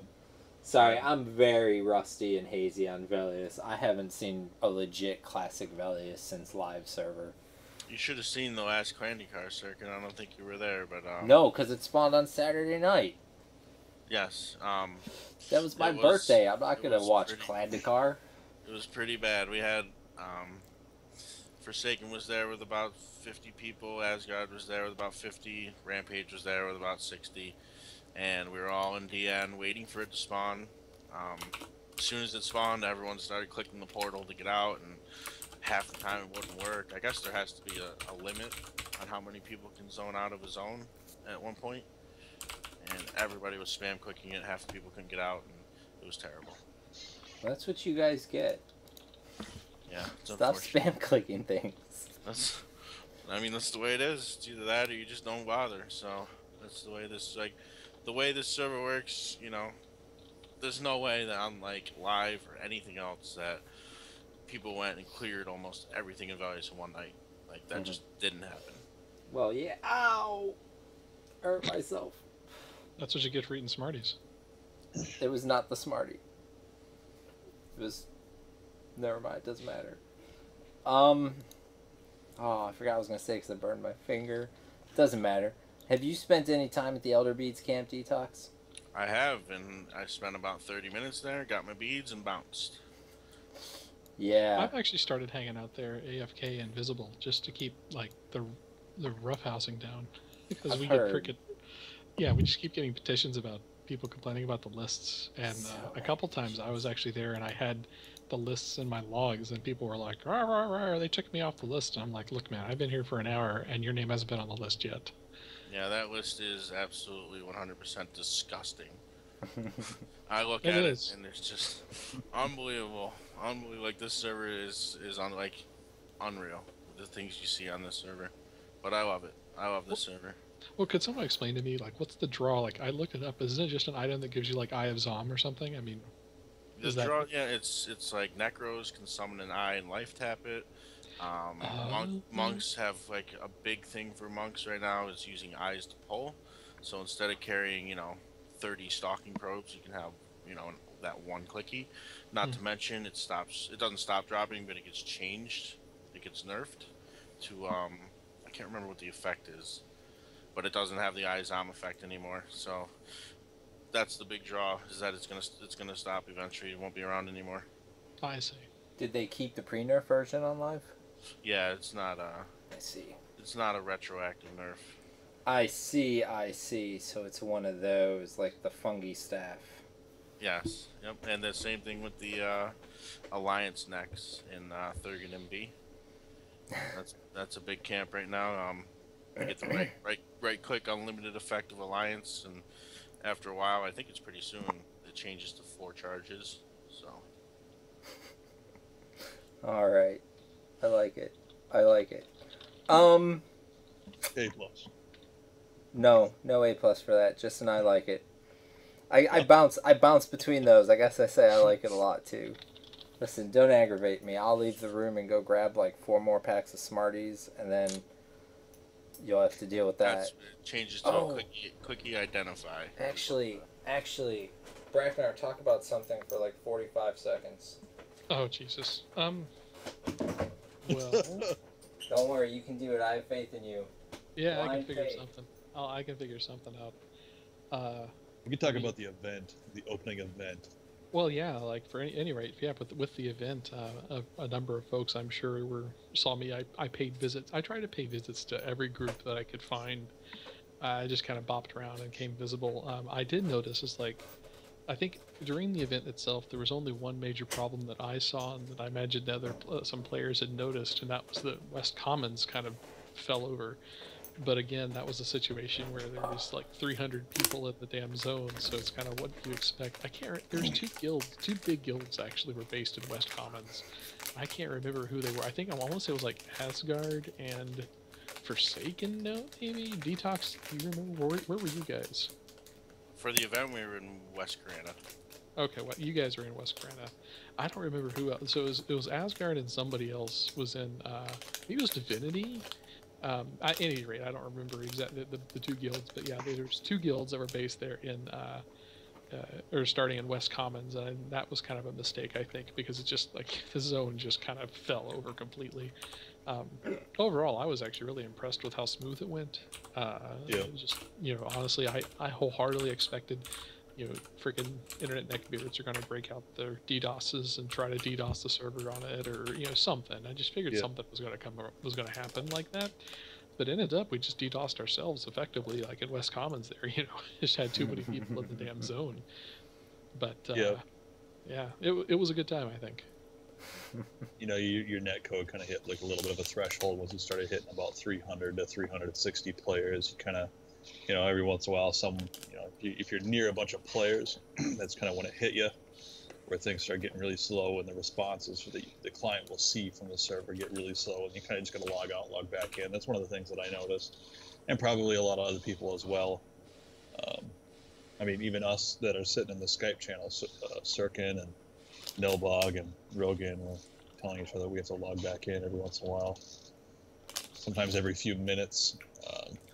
Sorry, I'm very rusty and hazy on Velious. I haven't seen a legit classic Velious since live server. You should have seen the last Candy Car Circuit. I don't think you were there, but No, because it spawned on Saturday night. yes. That was my it was- birthday. I'm not it gonna was watch pretty- Clandikar. It was pretty bad. We had Forsaken was there with about 50 people. Asgard was there with about 50. Rampage was there with about 60. And we were all in DN waiting for it to spawn. As soon as it spawned, everyone started clicking the portal to get out, and half the time it wouldn't work. I guess there has to be a limit on how many people can zone out of a zone at one point. And everybody was spam clicking it. Half the people couldn't get out, and it was terrible. That's what you guys get. Yeah, it's Stop unfortunate. spam clicking things. That's the way it is. It's either that or you just don't bother. So that's the way the way this server works. There's no way that on like live or anything else that people went and cleared almost everything in Velious in one night. Like that just didn't happen. Well, yeah. Ow! Hurt myself. That's what you get for eating Smarties. It was not the Smartie. It was. Never mind. Doesn't matter. Oh, I forgot what I was gonna say because I burned my finger. Doesn't matter. Have you spent any time at the Elder Beads camp, Detoxx? I have, and I spent about 30 minutes there, got my beads, and bounced. Yeah. I've actually started hanging out there, AFK and visible, just to keep like the roughhousing down because I've we heard. get cricket. Yeah, we just keep getting petitions about people complaining about the lists, and a couple times I was actually there and I had the lists in my logs, and people were like, "Rah, rah, rah, they took me off the list." And I'm like, "Look, man, I've been here for an hour, and your name hasn't been on the list yet." Yeah, that list is absolutely 100% disgusting. I look It at is. it and it's just unbelievable. Unbelievable. Like this server is on like unreal. The things you see on this server, but I love it. I love this server. Well, could someone explain to me, like, what's the draw? Like, I looked it up. Isn't it just an item that gives you like Eye of Zom or something? I mean, The is that- draw, yeah, it's like Necros can summon an eye and life tap it. Monks have like a big thing for monks right now is using eyes to pull. So instead of carrying 30 stalking probes, you can have that one clicky. Not to mention it doesn't stop dropping, but it gets changed. It gets nerfed to I can't remember what the effect is, but it doesn't have the eyes on effect anymore. So that's the big draw, is that it's gonna stop eventually. It won't be around anymore. I see. Did they keep the pre-nerf version on live? Yeah, it's not I see. it's not a retroactive nerf. I see. So it's one of those, like the fungi staff. Yes. Yep. And the same thing with the Alliance necks in Thurgan MB. That's a big camp right now. You get the right click unlimited effect of Alliance, and after a while, I think it's pretty soon, it changes to 4 charges. So. All right. I like it. A+. No A+ for that. Just an I like it. I bounce between those. I guess I say I like it a lot too. Listen, don't aggravate me. I'll leave the room and go grab like 4 more packs of Smarties, and then you'll have to deal with that. It changes to a clicky identify. Actually, Braknar, talk about something for like 45 seconds. Oh Jesus. Well, Don't worry, you can do it. I have faith in you. yeah, I can Blind figure faith. something. I can figure something out. We can talk about the event, the opening event. Well, yeah, like for any rate, yeah, with the event, a number of folks I'm sure saw me. I paid visits. I tried to pay visits to every group that I could find. I just kind of bopped around and came visible. I did notice is like, I think during the event itself, there was only one major problem that I saw, and that I imagined some players had noticed, and that was that West Commons kind of fell over. But again, that was a situation where there was like 300 people in the damn zone, so it's kind of what you expect. There's 2 big guilds actually were based in West Commons. I can't remember who they were. I want to say it was like Asgard and Forsaken, no, maybe? Detoxx, do you remember? Where were you guys? For the event, we were in West Carolina. Okay, well, you guys were in West Carolina. I don't remember who else. So it was Asgard and somebody else was in, maybe it was Divinity. At any rate, I don't remember exactly the two guilds, but yeah, there's two guilds that were based there in or starting in West Commons, and that was kind of a mistake, I think, because it just like the zone just kind of fell over completely. Overall, I was actually really impressed with how smooth it went. It was just, honestly, I wholeheartedly expected, freaking internet neckbeards are going to break out their DDoSes and try to DDoS the server on it, or something. I just figured something was going to happen like that. But it ended up we just DDoSed ourselves effectively, like in West Commons there. Just had too many people in the damn zone. But yeah, it was a good time, I think. Your net code kind of hit like a little bit of a threshold once you started hitting about 300 to 360 players. You kind of, every once in a while, if you're near a bunch of players, that's kind of when it hit you, where things start getting really slow and the responses for the client will see from the server get really slow, and you kind of just got to log out, log back in. That's one of the things that I noticed, and probably a lot of other people as well. I mean, even us that are sitting in the Skype channel, Sirken and Nilbog and Rogan, we're telling each other we have to log back in every once in a while. Sometimes every few minutes.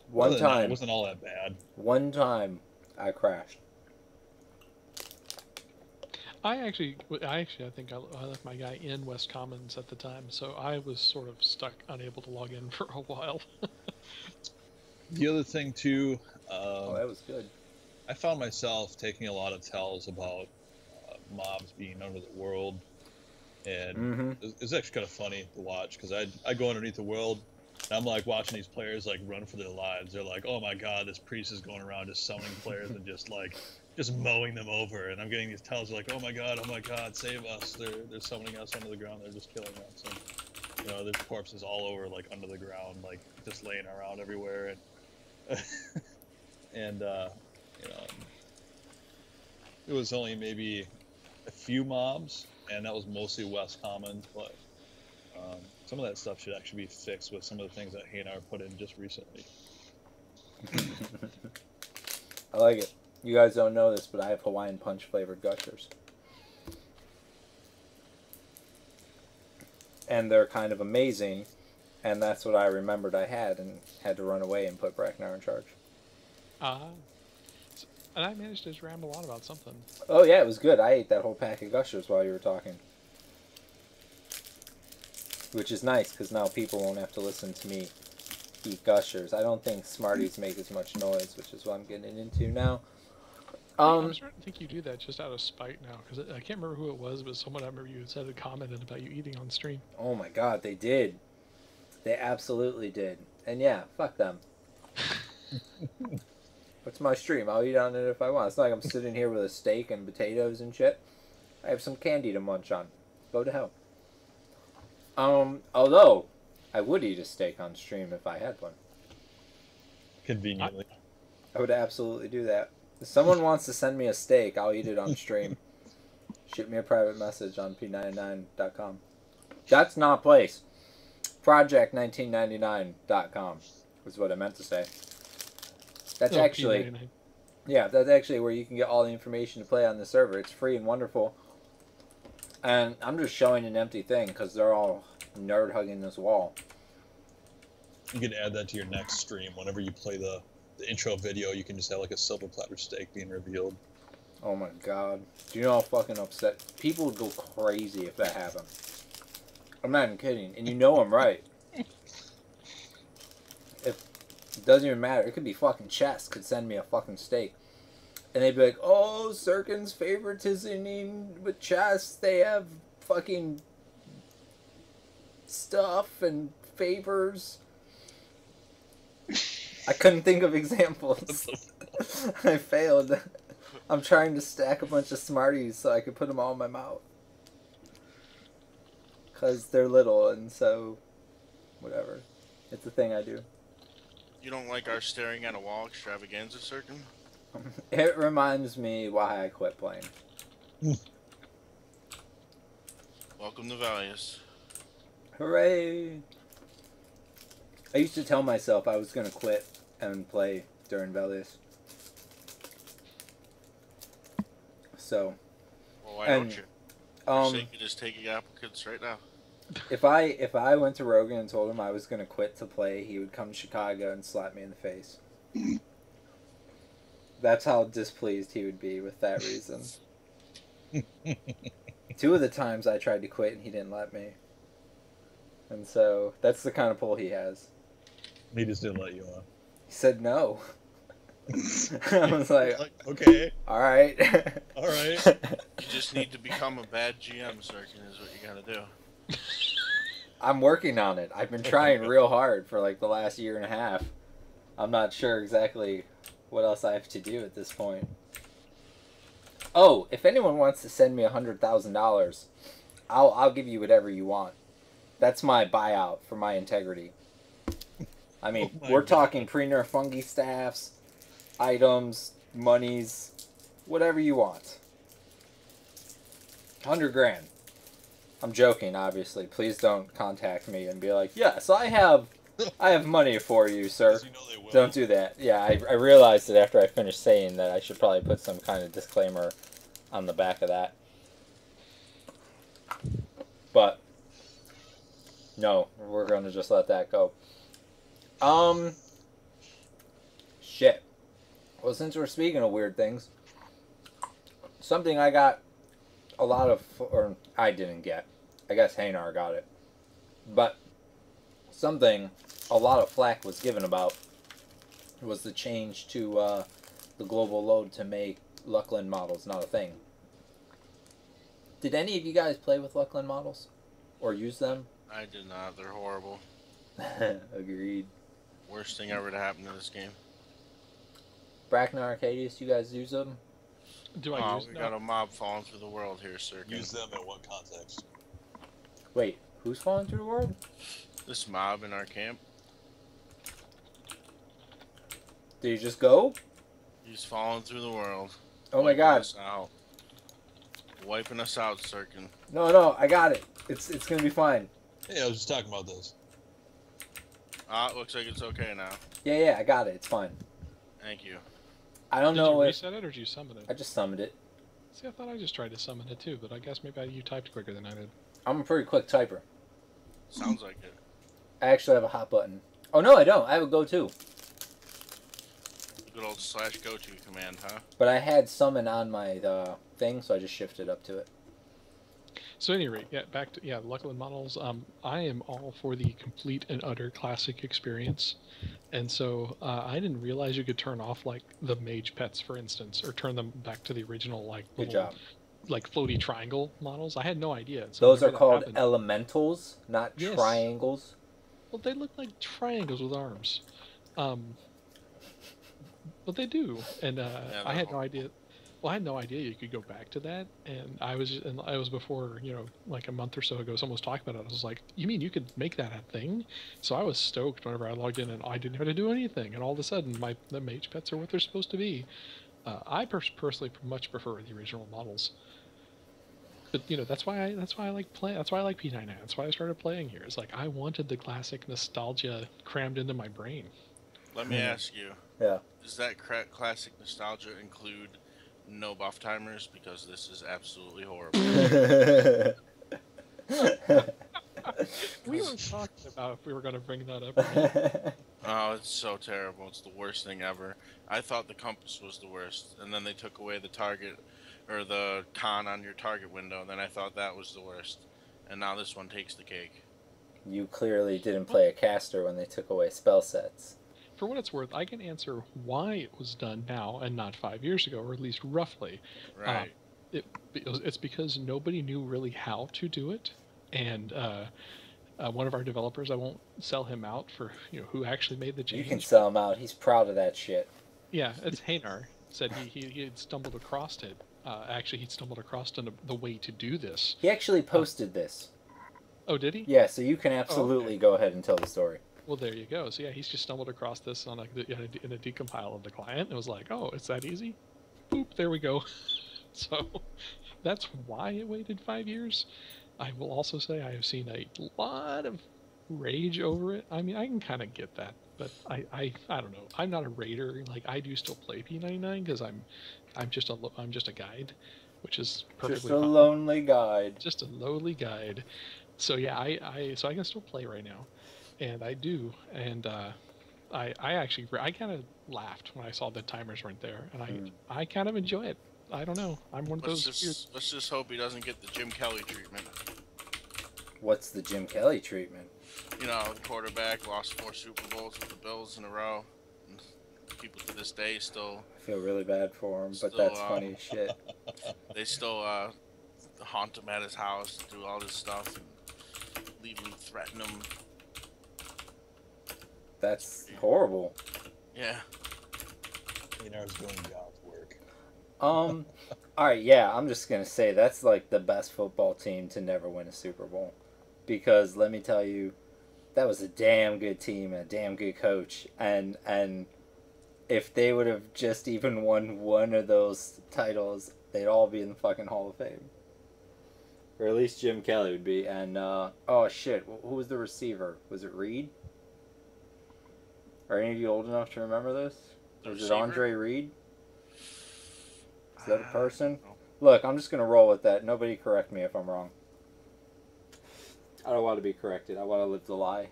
One time. It wasn't all that bad. One time I crashed. I think I left my guy in West Commons at the time, so I was sort of stuck, unable to log in for a while. The other thing too, that was good. I found myself taking a lot of tells about mobs being under the world, and it's actually kind of funny to watch, because I go underneath the world, and I'm like watching these players like run for their lives. They're like, oh my god, this priest is going around just summoning players and just mowing them over, and I'm getting these tells like, oh my god, save us, they're summoning us under the ground, they're just killing us, and there's corpses all over, like under the ground, like just laying around everywhere, and and it was only maybe a few mobs, and that was mostly West Commons, but some of that stuff should actually be fixed with some of the things that Hanar put in just recently. I like it. You guys don't know this, but I have Hawaiian Punch flavored gushers. And they're kind of amazing, and that's what I remembered I had, and had to run away and put Braknar in charge. And I managed to just ramble on about something. Oh yeah, it was good. I ate that whole pack of gushers while you were talking. Which is nice, because now people won't have to listen to me eat gushers. I don't think Smarties make as much noise, which is what I'm getting into now. I'm starting to think you do that just out of spite now, because I can't remember who it was, but someone I remember you said had commented about you eating on stream. Oh my god, they did. They absolutely did. And yeah, fuck them. What's my stream? I'll eat on it if I want. It's not like I'm sitting here with a steak and potatoes and shit. I have some candy to munch on. Go to hell. Although, I would eat a steak on stream if I had one. Conveniently. I would absolutely do that. If someone wants to send me a steak, I'll eat it on stream. Shoot me a private message on p99.com. That's not a place. Project1999.com is what I meant to say. That's actually... P99. Yeah, that's actually where you can get all the information to play on the server. It's free and wonderful. And I'm just showing an empty thing because they're all nerd hugging this wall. You can add that to your next stream. Whenever you play the intro video, you can just have like a silver platter steak being revealed. Oh my god. Do you know how fucking upset? People would go crazy if that happened. I'm not even kidding. And you know I'm right. It doesn't even matter. It could be fucking Chess could send me a fucking steak. And they'd be like, oh, Sirken's favoritism with Chess. They have fucking stuff and favors. I couldn't think of examples. I failed. I'm trying to stack a bunch of Smarties so I could put them all in my mouth. Because they're little, and so, whatever. It's a thing I do. You don't like our staring at a wall extravaganza, Sirken? It reminds me why I quit playing. Welcome to Velious. Hooray! I used to tell myself I was going to quit and play during Velious. So. Well, why don't you? You can just take applicants right now. If I went to Rogan and told him I was gonna quit to play, he would come to Chicago and slap me in the face. That's how displeased he would be with that reason. 2 of the times I tried to quit and he didn't let me. And so that's the kind of pull he has. He just didn't let you on. He said no. I was like, okay. alright. Alright. You just need to become a bad GM, Sirken, is what you gotta do. I'm working on it. I've been trying real hard for like the last year and a half. I'm not sure exactly what else I have to do at this point. Oh, if anyone wants to send me $100,000, I'll give you whatever you want. That's my buyout for my integrity. I mean, we're talking pre-nerf fungi staffs, items, monies, whatever you want. 100 grand. I'm joking, obviously. Please don't contact me and be like, yes, I have money for you, sir. You know they will. Don't do that. Yeah, I realized it after I finished saying that I should probably put some kind of disclaimer on the back of that. But, no, we're going to just let that go. Shit. Well, since we're speaking of weird things, something I got a lot of, or I didn't get. I guess Hanar got it. But something a lot of flack was given about was the change to the global load to make Luckland models not a thing. Did any of you guys play with Luckland models? Or use them? I did not. They're horrible. Agreed. Worst thing ever to happen in this game. Braknar, Akkadius, you guys use them? Do I use we got a mob falling through the world here, Sirken. Use them in what context? Wait, who's falling through the world? This mob in our camp. Did you just go? He's falling through the world. Oh my god. Us out. Wiping us out, Sirken. No, I got it. It's gonna be fine. Hey, I was just talking about this. It looks like it's okay now. Yeah, I got it. It's fine. Thank you. I don't Did know you if... reset it or did you summon it? I just summoned it. See, I thought I just tried to summon it too, but I guess maybe you typed quicker than I did. I'm a pretty quick typer. Sounds like it. I actually have a hot button. Oh, no, I don't. I have a go-to. Good old /go-to command, huh? But I had summon on my thing, so I just shifted up to it. So at any rate, back to Luckland models. I am all for the complete and utter classic experience, and so I didn't realize you could turn off like the mage pets, for instance, or turn them back to the original Good job. like floaty triangle models. I had no idea. So Those are whenever that called happened- elementals, not Yes. triangles. Well, they look like triangles with arms, but they do, and I had no idea. Well, I had no idea you could go back to that, and I was before, like a month or so ago, someone was talking about it. I was like, you mean you could make that a thing? So I was stoked whenever I logged in, and I didn't have to do anything, and all of a sudden, the mage pets are what they're supposed to be. I personally much prefer the original models, but that's why I like playing. That's why I like P99. That's why I started playing here. It's like I wanted the classic nostalgia crammed into my brain. Let me ask you. Yeah. Does that classic nostalgia include no buff timers? Because this is absolutely horrible. We were talking about if we were going to bring that up. Oh, it's so terrible. It's the worst thing ever. I thought the compass was the worst, and then they took away the target, or the con on your target window, and then I thought that was the worst. And now this one takes the cake. You clearly didn't play a caster when they took away spell sets. For what it's worth, I can answer why it was done now and not 5 years ago, or at least roughly. Right. It's because nobody knew really how to do it, and one of our developers, I won't sell him out for who actually made the change. You can sell him out. He's proud of that shit. Yeah, it's Hanar said he had stumbled across it. Actually, he'd stumbled across the way to do this. He actually posted this. Oh, did he? Yeah, so you can absolutely go ahead and tell the story. Well, there you go. So yeah, he's just stumbled across this on in a decompile of the client. And it was like, oh, it's that easy? Boop, there we go. So that's why it waited 5 years. I will also say I have seen a lot of rage over it. I mean, I can kind of get that, but I don't know. I'm not a raider. Like, I do still play P99 because I'm just a guide, which is perfectly Just a fine. lonely guide. Just a lowly guide. So yeah, so I can still play right now, and I do, and I kind of laughed when I saw the timers weren't there, and I kind of enjoy it. I don't know. I'm one of those weird. Let's just hope he doesn't get the Jim Kelly treatment. What's the Jim Kelly treatment? You know, the quarterback lost 4 Super Bowls with the Bills in a row. And people to this day still. I feel really bad for him, but that's funny as shit. They still haunt him at his house, do all this stuff, and leave him, threaten him. That's horrible. Yeah. I was doing God's work. Alright, yeah, I'm just gonna say that's like the best football team to never win a Super Bowl. Because let me tell you, that was a damn good team, a damn good coach, and if they would have just even won one of those titles, they'd all be in the fucking Hall of Fame. Or at least Jim Kelly would be. And oh shit, who was the receiver? Was it Reed? Are any of you old enough to remember this? Was it Andre Reed? Is that a person? No. Look, I'm just gonna roll with that. Nobody correct me if I'm wrong. I don't want to be corrected. I want to live the lie.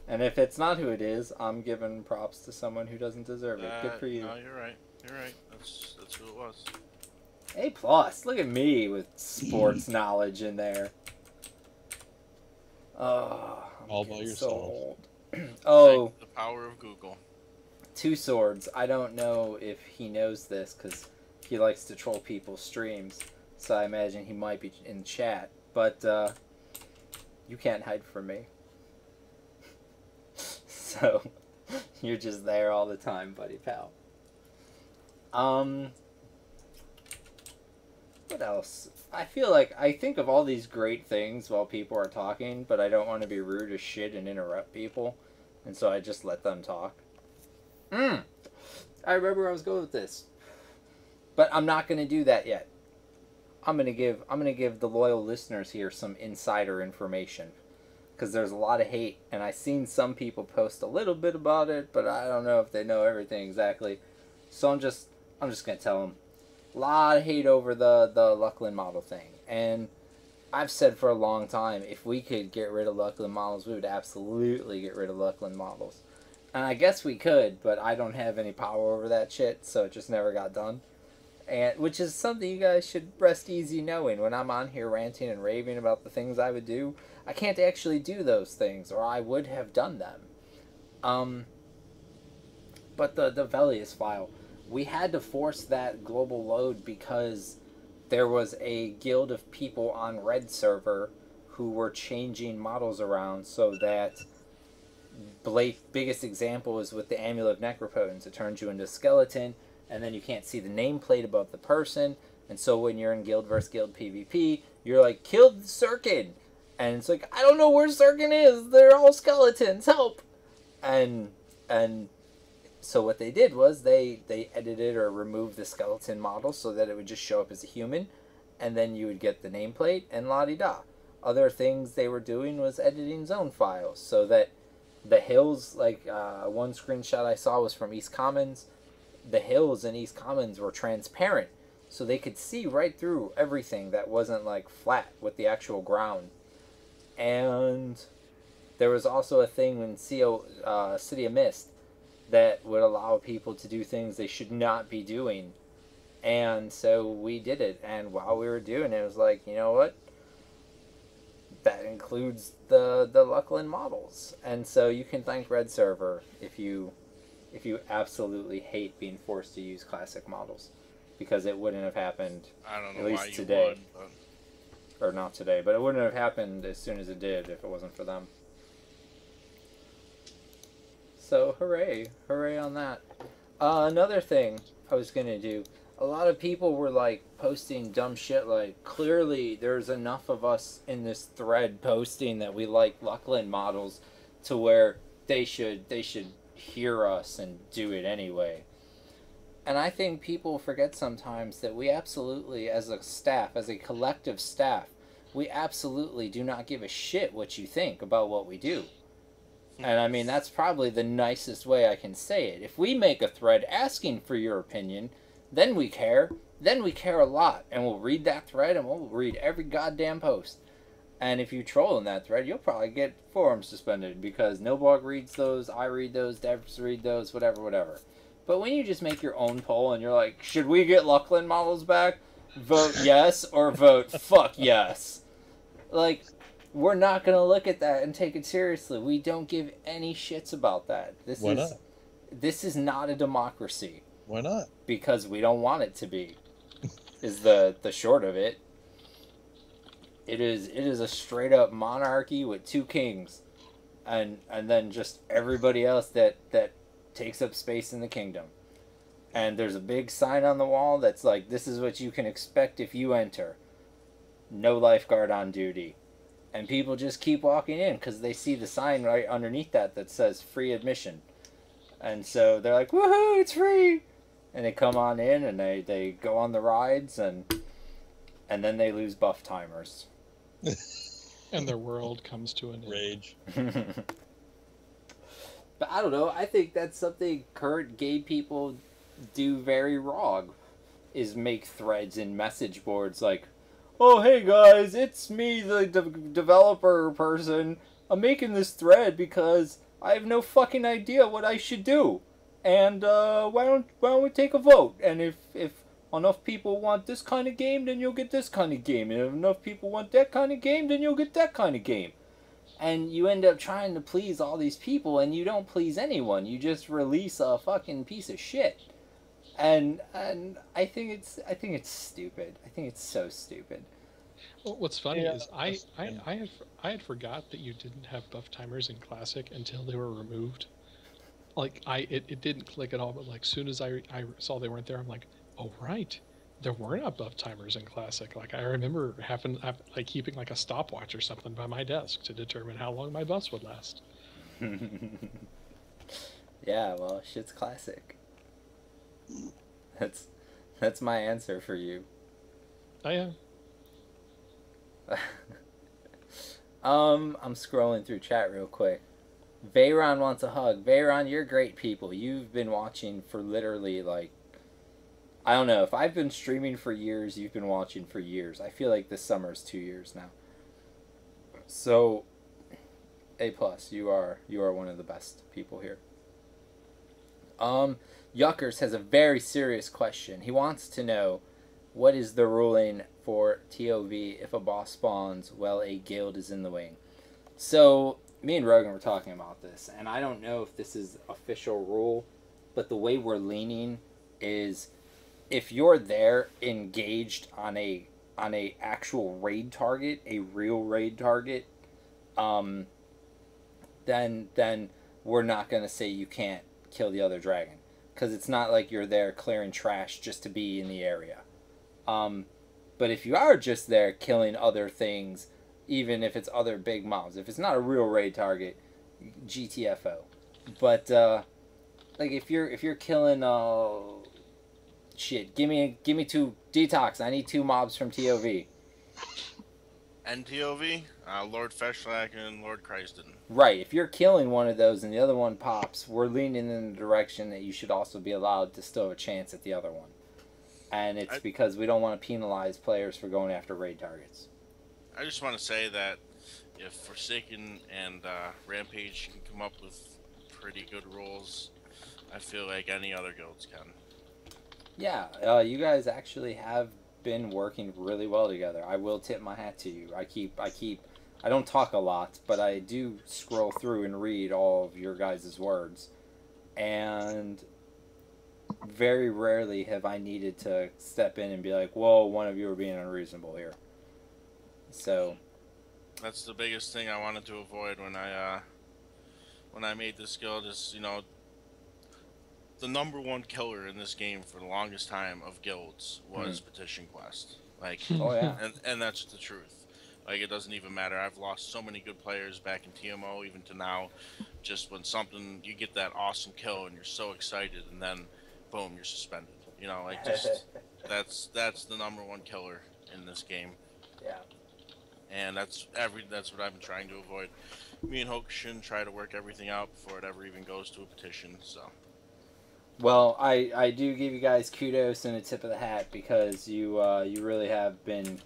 And if it's not who it is, I'm giving props to someone who doesn't deserve it. Good for you. No, you're right. You're right. That's who it was. A plus. Look at me with sports knowledge in there. Oh, I'm All by getting yourself. so old. Oh, Like the power of Google. Two Swords. I don't know if he knows this because he likes to troll people's streams. So I imagine he might be in chat. But you can't hide from me. So you're just there all the time, buddy pal. What else? I feel like I think of all these great things while people are talking, but I don't want to be rude as shit and interrupt people, and so I just let them talk. I remember where I was going with this, but I'm not going to do that yet. I'm gonna give the loyal listeners here some insider information, because there's a lot of hate, and I've seen some people post a little bit about it, but I don't know if they know everything exactly. So I'm just gonna tell them. A lot of hate over the Luckland model thing, and I've said for a long time, if we could get rid of Luckland models, we would absolutely get rid of Luckland models. And I guess we could, but I don't have any power over that shit, so it just never got done. And which is something you guys should rest easy knowing. When I'm on here ranting and raving about the things I would do, I can't actually do those things, or I would have done them. But the Velious file, we had to force that global load because there was a guild of people on Red server who were changing models around so that biggest example is with the Amulet of Necropotence. It turns you into a skeleton, and then you can't see the nameplate above the person, and so when you're in guild versus guild PvP, you're like, killed Sirken! And it's like, I don't know where Sirken is! They're all skeletons! Help! And so what they did was they edited or removed the skeleton model so that it would just show up as a human, and then you would get the nameplate and la-di-da. Other things they were doing was editing zone files so that the hills, like one screenshot I saw was from East Commons, the hills in East Commons were transparent, so they could see right through everything that wasn't like flat with the actual ground. And there was also a thing in City of Mist that would allow people to do things they should not be doing. And so we did it, and while we were doing it, it was like, you know what? That includes the Luckland models. And so you can thank Red Server if you absolutely hate being forced to use classic models, because it wouldn't have happened. I don't know at least why you today. would, Or not today, but it wouldn't have happened as soon as it did if it wasn't for them. So hooray on that. Another thing I was gonna do, a lot of people were like posting dumb shit like, clearly there's enough of us in this thread posting that we like Luckland models to where they should hear us and do it anyway. And I think people forget sometimes that we absolutely, as a staff, as a collective staff, we absolutely do not give a shit what you think about what we do. And I mean, that's probably the nicest way I can say it. If we make a thread asking for your opinion, then we care. Then we care a lot. And we'll read that thread and we'll read every goddamn post. And if you troll in that thread, you'll probably get forum suspended because Nilbog reads those, I read those, Devs read those, whatever. But when you just make your own poll and you're like, should we get Luckland models back? Vote yes or vote fuck yes. Like, we're not going to look at that and take it seriously. We don't give any shits about that. Why not? This is not a democracy. Why not? Because we don't want it to be, is the short of it. It is a straight up monarchy with 2 kings, and then just everybody else that takes up space in the kingdom. And there's a big sign on the wall that's like, this is what you can expect if you enter. No lifeguard on duty. And people just keep walking in because they see the sign right underneath that says free admission. And so they're like, woohoo, it's free! And they come on in and they go on the rides and then they lose buff timers. And their world comes to an end. Rage. But I don't know, I think that's something current gay people do very wrong, is make threads and message boards like, oh hey guys, it's me, the developer person. I'm making this thread because I have no fucking idea what I should do. And why don't we take a vote? And if enough people want this kind of game, then you'll get this kind of game. And if enough people want that kind of game, then you'll get that kind of game. And you end up trying to please all these people, and you don't please anyone. You just release a fucking piece of shit. And I think it's stupid. I think it's so stupid. Well, what's funny is I had forgot that you didn't have buff timers in Classic until they were removed. Like it didn't click at all, but like soon as I saw they weren't there, I'm like, oh right, there were not buff timers in Classic. Like I remember like keeping like a stopwatch or something by my desk to determine how long my buffs would last. Yeah, well, shit's Classic. That's my answer for you. I am. I'm scrolling through chat real quick. Veyron wants a hug. Veyron, you're great people. You've been watching for literally, like, I don't know. If I've been streaming for years, you've been watching for years. I feel like this summer is 2 years now. So, A+, you are one of the best people here. Yuckers has a very serious question. He wants to know, what is the ruling for TOV if a boss spawns while a guild is in the wing? So, me and Rogan were talking about this, and I don't know if this is official rule, but the way we're leaning is if you're there engaged on a actual raid target, a real raid target, then we're not going to say you can't kill the other dragon, because it's not like you're there clearing trash just to be in the area. But if you are just there killing other things, even if it's other big mobs, if it's not a real raid target, GTFO. But like if you're killing shit, give me 2 Detoxx. I need 2 mobs from TOV. And TOV, Lord Feshlak and Lord Christen. Right. If you're killing one of those and the other one pops, we're leaning in the direction that you should also be allowed to still have a chance at the other one. And it's because we don't want to penalize players for going after raid targets. I just want to say that if Forsaken and Rampage can come up with pretty good rules, I feel like any other guilds can. Yeah, you guys actually have been working really well together. I will tip my hat to you. I don't talk a lot, but I do scroll through and read all of your guys' words. And very rarely have I needed to step in and be like, whoa, one of you are being unreasonable here. So that's the biggest thing I wanted to avoid when I made this guild is, you know, the #1 killer in this game for the longest time of guilds was Petition Quest. Like, oh yeah. And that's the truth. Like, it doesn't even matter. I've lost so many good players back in TMO, even to now. Just when you get that awesome kill and you're so excited, and then boom, you're suspended. You know, like, just that's the #1 killer in this game. Yeah. And that's what I've been trying to avoid. Me and Hokushin try to work everything out before it ever even goes to a petition. So. Well, I do give you guys kudos and a tip of the hat because you really have been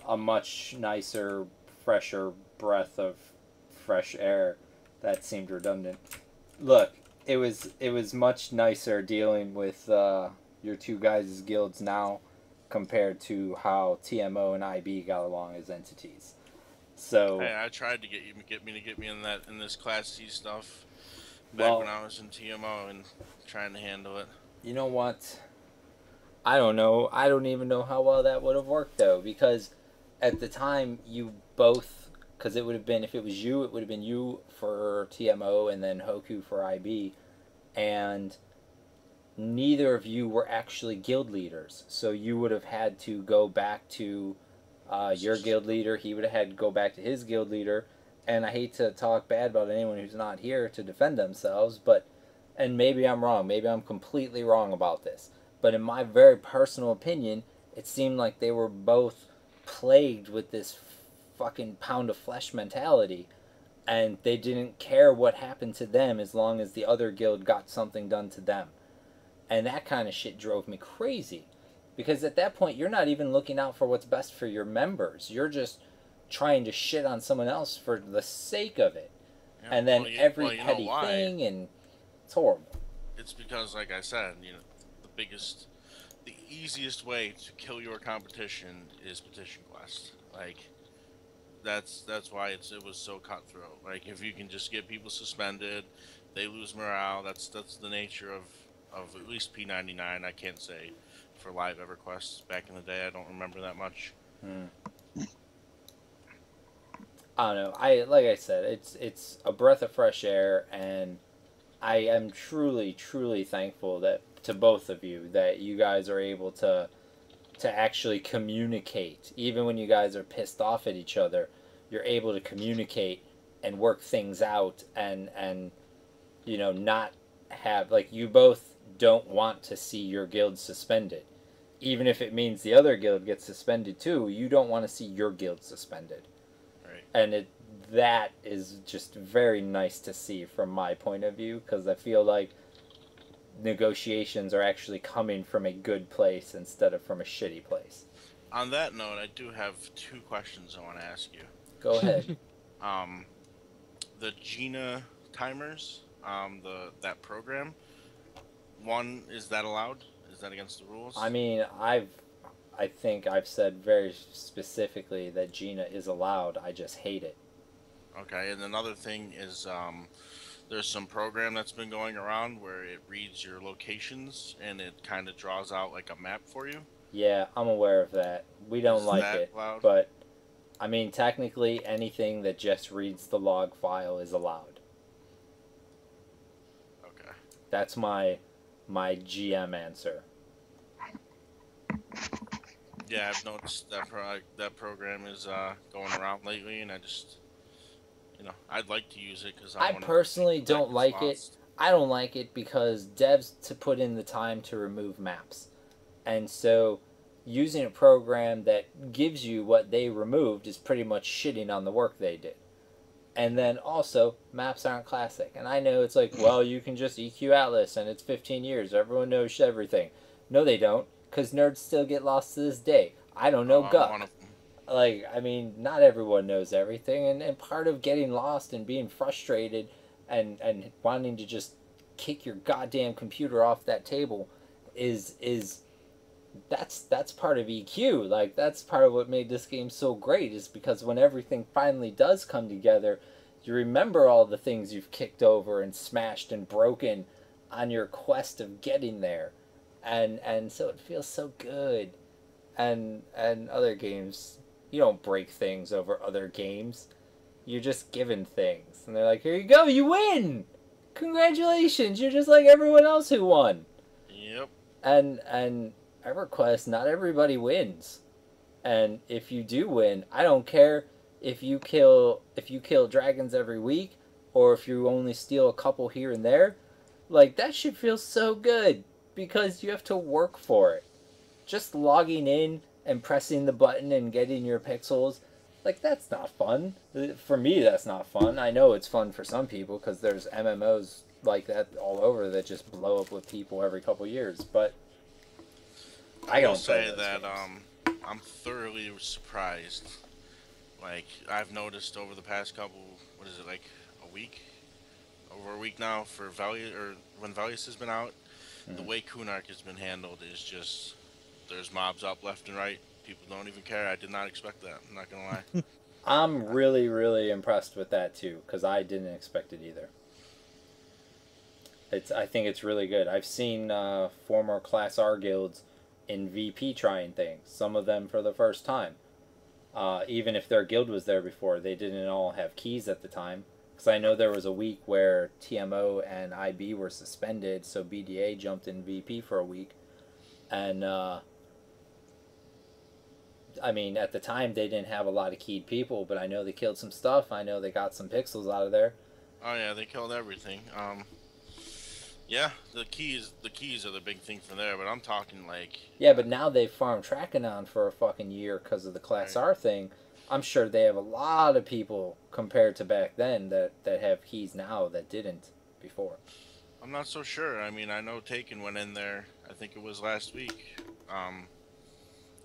a much nicer fresher breath of fresh air. That seemed redundant. Look, it was much nicer dealing with your two guys' guilds now compared to how TMO and IB got along as entities. So Hey, I tried to get me in this Class C stuff back well, when I was in TMO and trying to handle it. you know what? I don't know. I don't even know how well that would have worked though, because at the time you both, because it would have been, if it was you, it would have been you for TMO and then Hoku for IB, and neither of you were actually guild leaders. So you would have had to go back to your guild leader. He would have had to go back to his guild leader. And I hate to talk bad about anyone who's not here to defend themselves, but, and maybe I'm wrong. Maybe I'm completely wrong about this. But in my very personal opinion, it seemed like they were both plagued with this fucking pound of flesh mentality. And they didn't care what happened to them as long as the other guild got something done to them. And that kind of shit drove me crazy. Because at that point, you're not even looking out for what's best for your members. You're just trying to shit on someone else for the sake of it. Yeah, And then every you know petty why? thing, and it's horrible. It's because, like I said, the easiest way to kill your competition is petition quest. Like, that's why it was so cutthroat. Like, if you can just get people suspended, they lose morale. That's the nature of at least P99. I can't say for live EverQuest back in the day. I don't remember that much. I don't know. Like I said, it's a breath of fresh air, and I am truly, truly thankful that to both of you that you guys are able to actually communicate. Even when you guys are pissed off at each other, you're able to communicate and work things out, and you know, not have, like, you both don't want to see your guild suspended. Even if it means the other guild gets suspended too, you don't want to see your guild suspended. Right. And that is just very nice to see from my point of view, because I feel like negotiations are actually coming from a good place instead of from a shitty place. On that note, I do have two questions I want to ask you. Go ahead. The Gina timers, that program, one, is that allowed? Is that against the rules? I mean, I think I've said very specifically that Gina is allowed. I just hate it. Okay, and another thing is, there's some program that's been going around where it reads your locations and it kind of draws out like a map for you. Yeah, I'm aware of that. We don't Is like that it, allowed? but I mean, technically, anything that just reads the log file is allowed. Okay. That's my GM answer. Yeah, I've noticed that program is going around lately, and I just, I'd like to use it because I personally don't like it. I don't like it because devs to put in the time to remove maps. And so using a program that gives you what they removed is pretty much shitting on the work they did. And then also, maps aren't classic. And I know it's like, well, you can just EQ Atlas and it's 15 years. Everyone knows everything. No, they don't, because nerds still get lost to this day. I don't know Guck. Like, I mean, not everyone knows everything. And part of getting lost and being frustrated and wanting to just kick your goddamn computer off that table is that's part of EQ. Like, that's part of what made this game so great, is because when everything finally does come together, you remember all the things you've kicked over and smashed and broken on your quest of getting there. And so it feels so good. And other games, you don't break things over other games. You're just given things. And they're like, here you go, you win! Congratulations, you're just like everyone else who won. Yep. And EverQuest, not everybody wins. And if you do win, I don't care if you kill dragons every week, or if you only steal a couple here and there. Like, that shit feels so good, because you have to work for it. Just logging in and pressing the button and getting your pixels, like, that's not fun. For me, that's not fun. I know it's fun for some people, because there's MMOs like that all over that just blow up with people every couple years, but I will don't say that I'm thoroughly surprised Like I've noticed over the past couple, what is it like a week, over a week now for Velious or when Velious has been out, the way Kunark has been handled is just there's mobs up left and right. People don't even care. I did not expect that. I'm not gonna lie. I'm really, really impressed with that too, because I didn't expect it either. I think it's really good. I've seen former Class R guilds in VP trying things. Some of them for the first time. Even if their guild was there before, they didn't all have keys at the time. Because I know there was a week where TMO and IB were suspended, so BDA jumped in VP for a week. And, I mean, at the time they didn't have a lot of keyed people, but I know they killed some stuff. I know they got some pixels out of there. Oh yeah, they killed everything. Yeah, the keys are the big thing from there, but I'm talking like... Yeah, but now they've farmed Trackanon for a fucking year because of the Class R thing. I'm sure they have a lot of people compared to back then that have keys now that didn't before. I'm not so sure. I mean, I know Taken went in there, I think it was last week,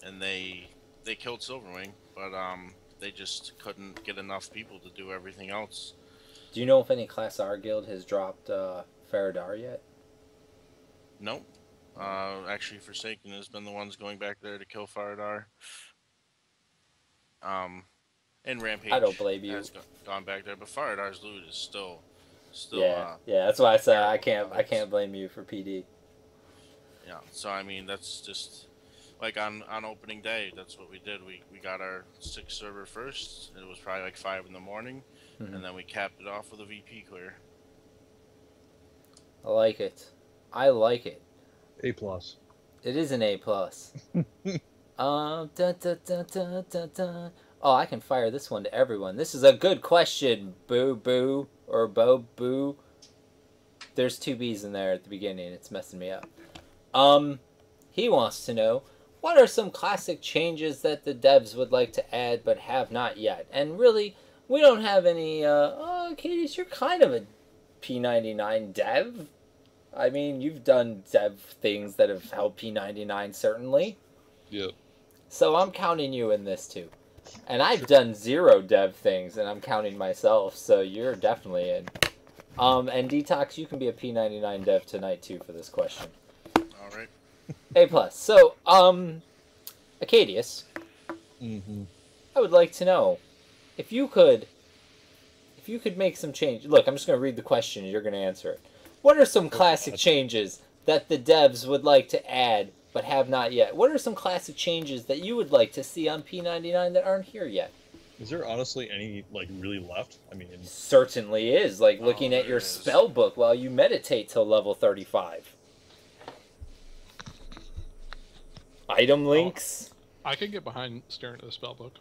and they killed Silverwing, but they just couldn't get enough people to do everything else. Do you know if any Class R guild has dropped Faradar yet? Nope. Actually, Forsaken has been the ones going back there to kill Faradar. And Rampage I don't blame you. has gone back there, but Faradar's loot is still. Yeah, that's why I said I can't blame you for PD. Yeah, so I mean that's just like on opening day. That's what we did. We got our 6 server first. It was probably like 5 in the morning, and then we capped it off with a VP clear. I like it. I like it. A+. It is an A+. Dun, dun, dun, dun, dun, dun. Oh, I can fire this one to everyone. This is a good question, Boo Boo, or Bo Boo. There's 2 B's in there at the beginning. It's messing me up. He wants to know, what are some classic changes that the devs would like to add but have not yet? And really, we don't have any, Akkadius, you're kind of a P99 dev. I mean, you've done dev things that have helped P99, certainly. Yep. So I'm counting you in this, too. And I've done 0 dev things, and I'm counting myself, so you're definitely in. And Detoxx, you can be a P99 dev tonight, too, for this question. Alright. A+. So, Akkadius, I would like to know, if you could make some change. Look, I'm just going to read the question, and you're going to answer it. What are some classic changes that the devs would like to add but have not yet? What are some classic changes that you would like to see on P99 that aren't here yet? Is there honestly any, like, really left? I mean... Certainly is, like looking at your spell book while you meditate till level 35. Item links? I can get behind staring at the spell book.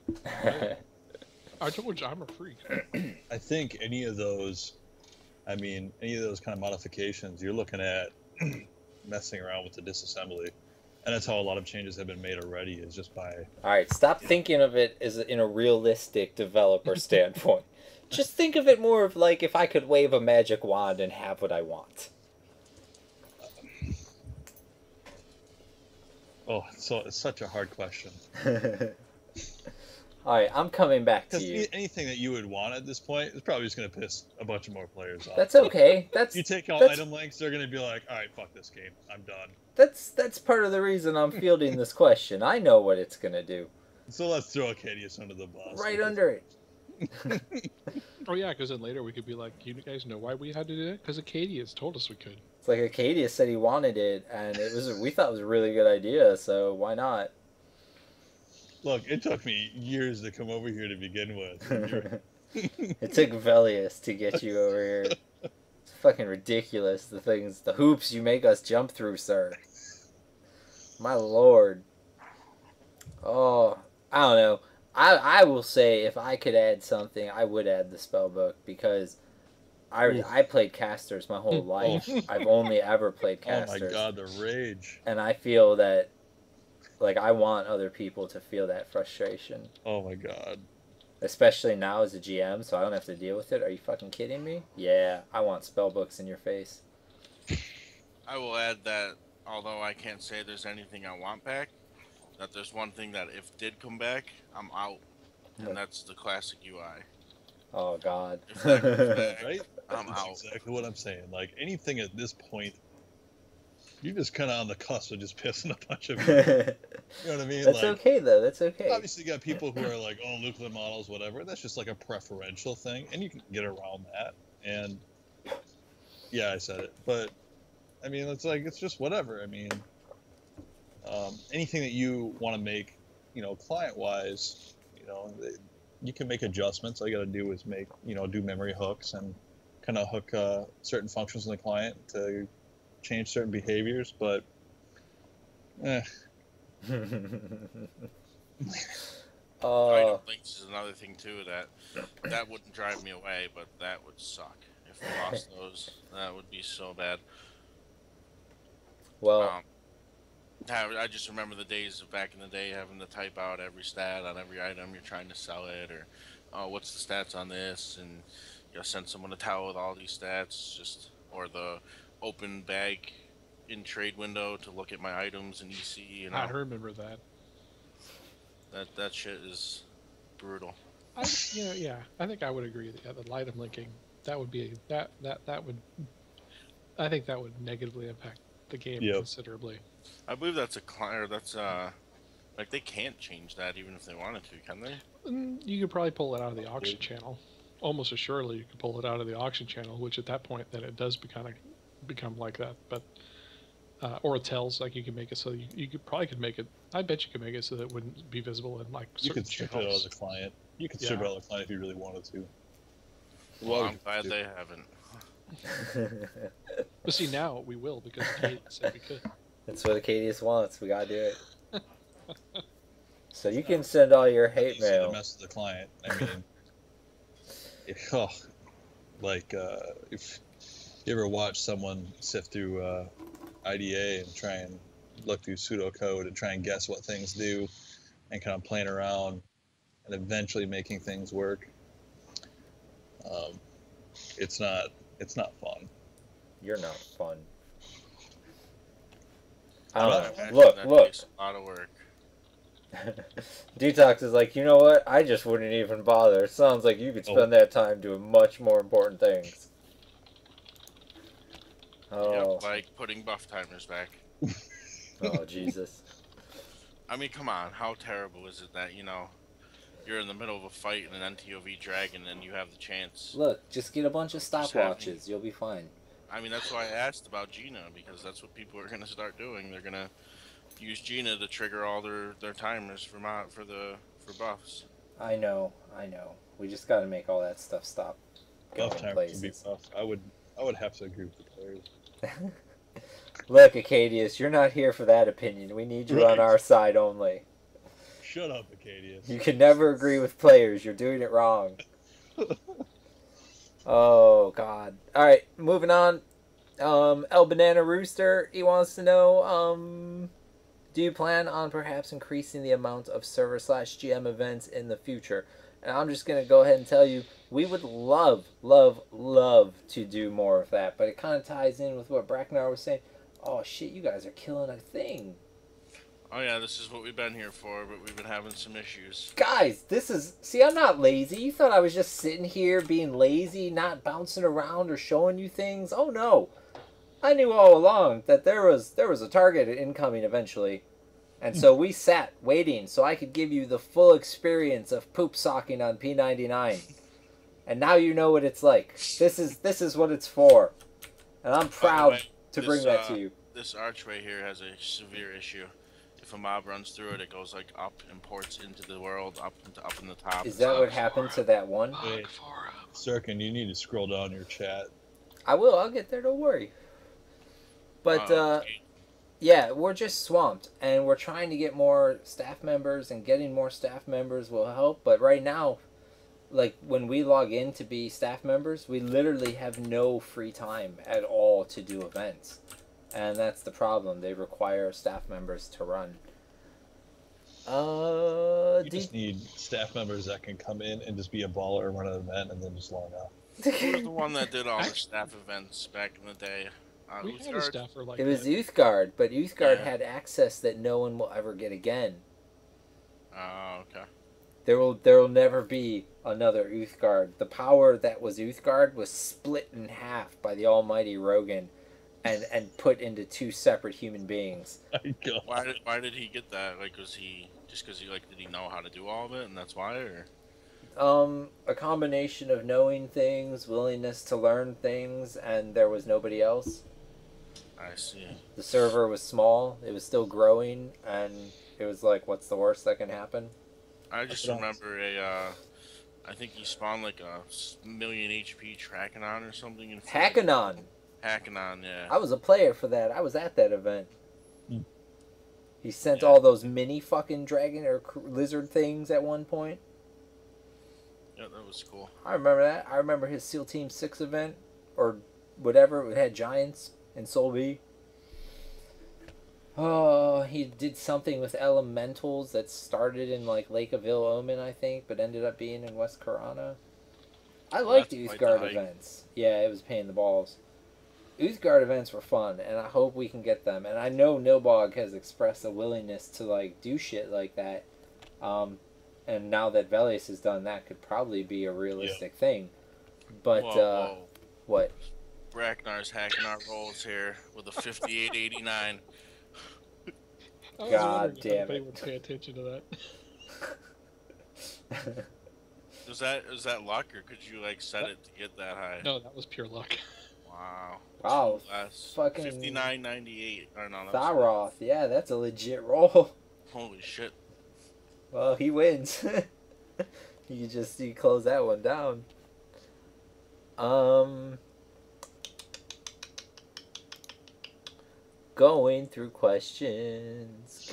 I told you, I'm a freak. I think any of those kind of modifications, you're looking at messing around with the disassembly. And that's how a lot of changes have been made already, is just by... Alright, stop thinking of it as in a realistic developer standpoint. Just think of it more of like if I could wave a magic wand and have what I want. Oh, so it's such a hard question. Alright, I'm coming back to you. Because anything that you would want at this point is probably just going to piss a bunch of more players off. That's okay. You take out item links, they're going to be like, alright, fuck this game. I'm done. That's part of the reason I'm fielding this question. I know what it's going to do. So let's throw Akkadius under the bus. Right under it. Oh yeah, because then later we could be like, you guys know why we had to do it? Because Akkadius told us we could. It's like Akkadius said he wanted it, and we thought it was a really good idea, so why not? Look, it took me years to come over here to begin with. It took Velious to get you over here. It's fucking ridiculous, the hoops you make us jump through, sir. My lord. Oh, I don't know. I will say, if I could add something, I would add the spellbook, because I played casters my whole life. I've only ever played casters. Oh my god, the rage. And I feel that, like, I want other people to feel that frustration. Oh my god. Especially now as a GM, so I don't have to deal with it. Are you fucking kidding me? Yeah, I want spellbooks in your face. I will add that, although I can't say there's anything I want back, that there's one thing that if did come back, I'm out and that's the classic UI. Oh God. If that goes back, Right? I'm That's out. exactly what I'm saying. Like anything at this point, you're just kind of on the cusp of just pissing a bunch of people. You know what I mean? That's Like, okay though. That's okay. obviously, you got people who are like, oh, nuclear models, whatever. That's just like a preferential thing, and you can get around that. And yeah, I said it, but I mean, it's like it's just whatever. I mean, anything that you want to make, client-wise, you can make adjustments. All you got to do is do memory hooks and kind of hook certain functions in the client to change certain behaviors. But I don't think this is another thing too that wouldn't drive me away, but that would suck if we lost those. That would be so bad. Well, I just remember the days of back in the day having to type out every stat on every item you're trying to sell it, or what's the stats on this, and send someone a towel with all these stats, or the open bag in trade window to look at my items in EC. I remember that. That shit is brutal. I think I would agree that the item linking that would be that would. I think that would negatively impact the game considerably. I believe that's a client, or that's like they can't change that even if they wanted to, can they? You could probably pull it out of the auction channel. Almost assuredly, you could pull it out of the auction channel, which at that point, then it does become like that. But or it tells, like you can make it so you could make it. I bet you could make it so that it wouldn't be visible in like you certain could strip it out of the client. You could strip it out of the client if you really wanted to. Well, I'm glad they haven't. But see, now we will because Akkadius said we could. That's what Akkadius wants. We gotta do it. So you can send all your hate mail. To mess with the client. I mean, if you ever watch someone sift through IDA and try and look through pseudocode and try and guess what things do, and kind of playing around and eventually making things work, it's not fun. You're not fun. Look. A lot of work. Detoxx is like, you know what? I just wouldn't even bother. It sounds like you could spend that time doing much more important things. Oh. Yep, like putting buff timers back. Oh, Jesus. I mean, come on. How terrible is it that, you're in the middle of a fight in an NTOV dragon and you have the chance? Look, just get a bunch of stopwatches. You'll be fine. I mean, that's why I asked about Gina, because that's what people are going to start doing. They're going to use Gina to trigger all their timers for buffs. I know. We just got to make all that stuff stop going Buff timers places. would be tough. I would have to agree with the players. Look, Akkadius, you're not here for that opinion. We need you on our side only. Shut up, Akkadius. You can never agree with players. You're doing it wrong. Oh, God. Alright, moving on. El Banana Rooster, he wants to know, do you plan on perhaps increasing the amount of server/GM events in the future? And I'm just going to go ahead and tell you, we would love to do more of that. But it kind of ties in with what Braknar was saying. Oh, shit, you guys are killing a thing. Oh, yeah, this is what we've been here for, but we've been having some issues. Guys, see, I'm not lazy. You thought I was just sitting here being lazy, not bouncing around or showing you things? Oh, no. I knew all along that there was a target incoming eventually. And so we sat waiting so I could give you the full experience of poop socking on P99. And now you know what it's like. This is what it's for. And I'm proud to bring that to you. This archway here has a severe issue. If a mob runs through it, it goes like up and ports into the world, up in the top. Is that what happened to that one? Wait, Sirken, you need to scroll down your chat. I will. I'll get there. Don't worry. But yeah, we're just swamped, and we're trying to get more staff members, and getting more staff members will help. But right now, like when we log in to be staff members, we literally have no free time at all to do events. And that's the problem. They require staff members to run. You just need staff members that can come in and just be a baller and run an event and then just log out. Who was the one that did all the staff events back in the day? We had a staffer like it was that. Youth Guard, but Youth Guard had access that no one will ever get again. Oh, okay. There will never be another Uthgard. The power that was Uthgard was split in half by the almighty Rogan and put into two separate human beings. My God. Why did he get that? Like, was he just because he like did he know how to do all of it, and that's why, or A combination of knowing things, willingness to learn things, and there was nobody else. I see. The server was small, it was still growing, and it was like, what's the worst that can happen? I just remember I think he spawned like a million HP Trackanon or something. Hackanon! Hackanon, yeah. I was a player for that. I was at that event. Hmm. He sent all those mini fucking dragon or lizard things at one point. Yeah, that was cool. I remember that. I remember his SEAL Team 6 event, or whatever. It had giants in Sol B. Oh, he did something with elementals that started in like Lake of Ill Omen, I think, but ended up being in West Karana. I liked the Uthgard events. Yeah, it was a pain in the balls. Uthgard events were fun, and I hope we can get them. And I know Nilbog has expressed a willingness to like do shit like that. And now that Velious has done that, could probably be a realistic thing. But whoa. what? Braknar's hacking our rolls here with a 5889. God damn if anybody it. would pay attention to that. Was that luck, or could you like set it to get that high? No, that was pure luck. Wow. Wow. Fucking 5998. I don't know. Tharoth, yeah, that's a legit roll. Holy shit. Well, he wins. You close that one down. Going through questions.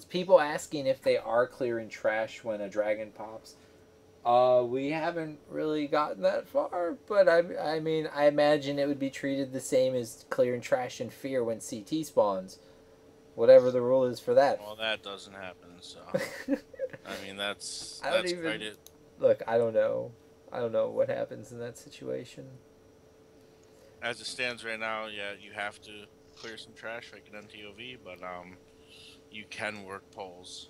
People asking if they are clearing trash when a dragon pops. We haven't really gotten that far, but I mean, I imagine it would be treated the same as clearing trash in Fear when CT spawns. Whatever the rule is for that. Well, that doesn't happen, so. I mean, that's quite it. Look, I don't know. I don't know what happens in that situation. As it stands right now, yeah, you have to clear some trash like an NTOV, but you can work polls.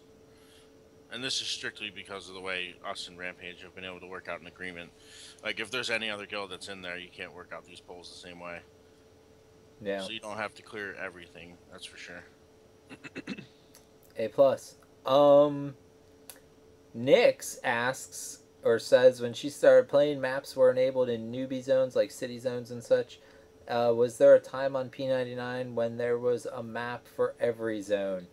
And this is strictly because of the way us and Rampage have been able to work out an agreement. Like, if there's any other guild that's in there, you can't work out these polls the same way. Yeah. So you don't have to clear everything, that's for sure. A+. Nyx asks, or says, when she started playing, maps were enabled in newbie zones, like city zones and such. Was there a time on P99 when there was a map for every zone?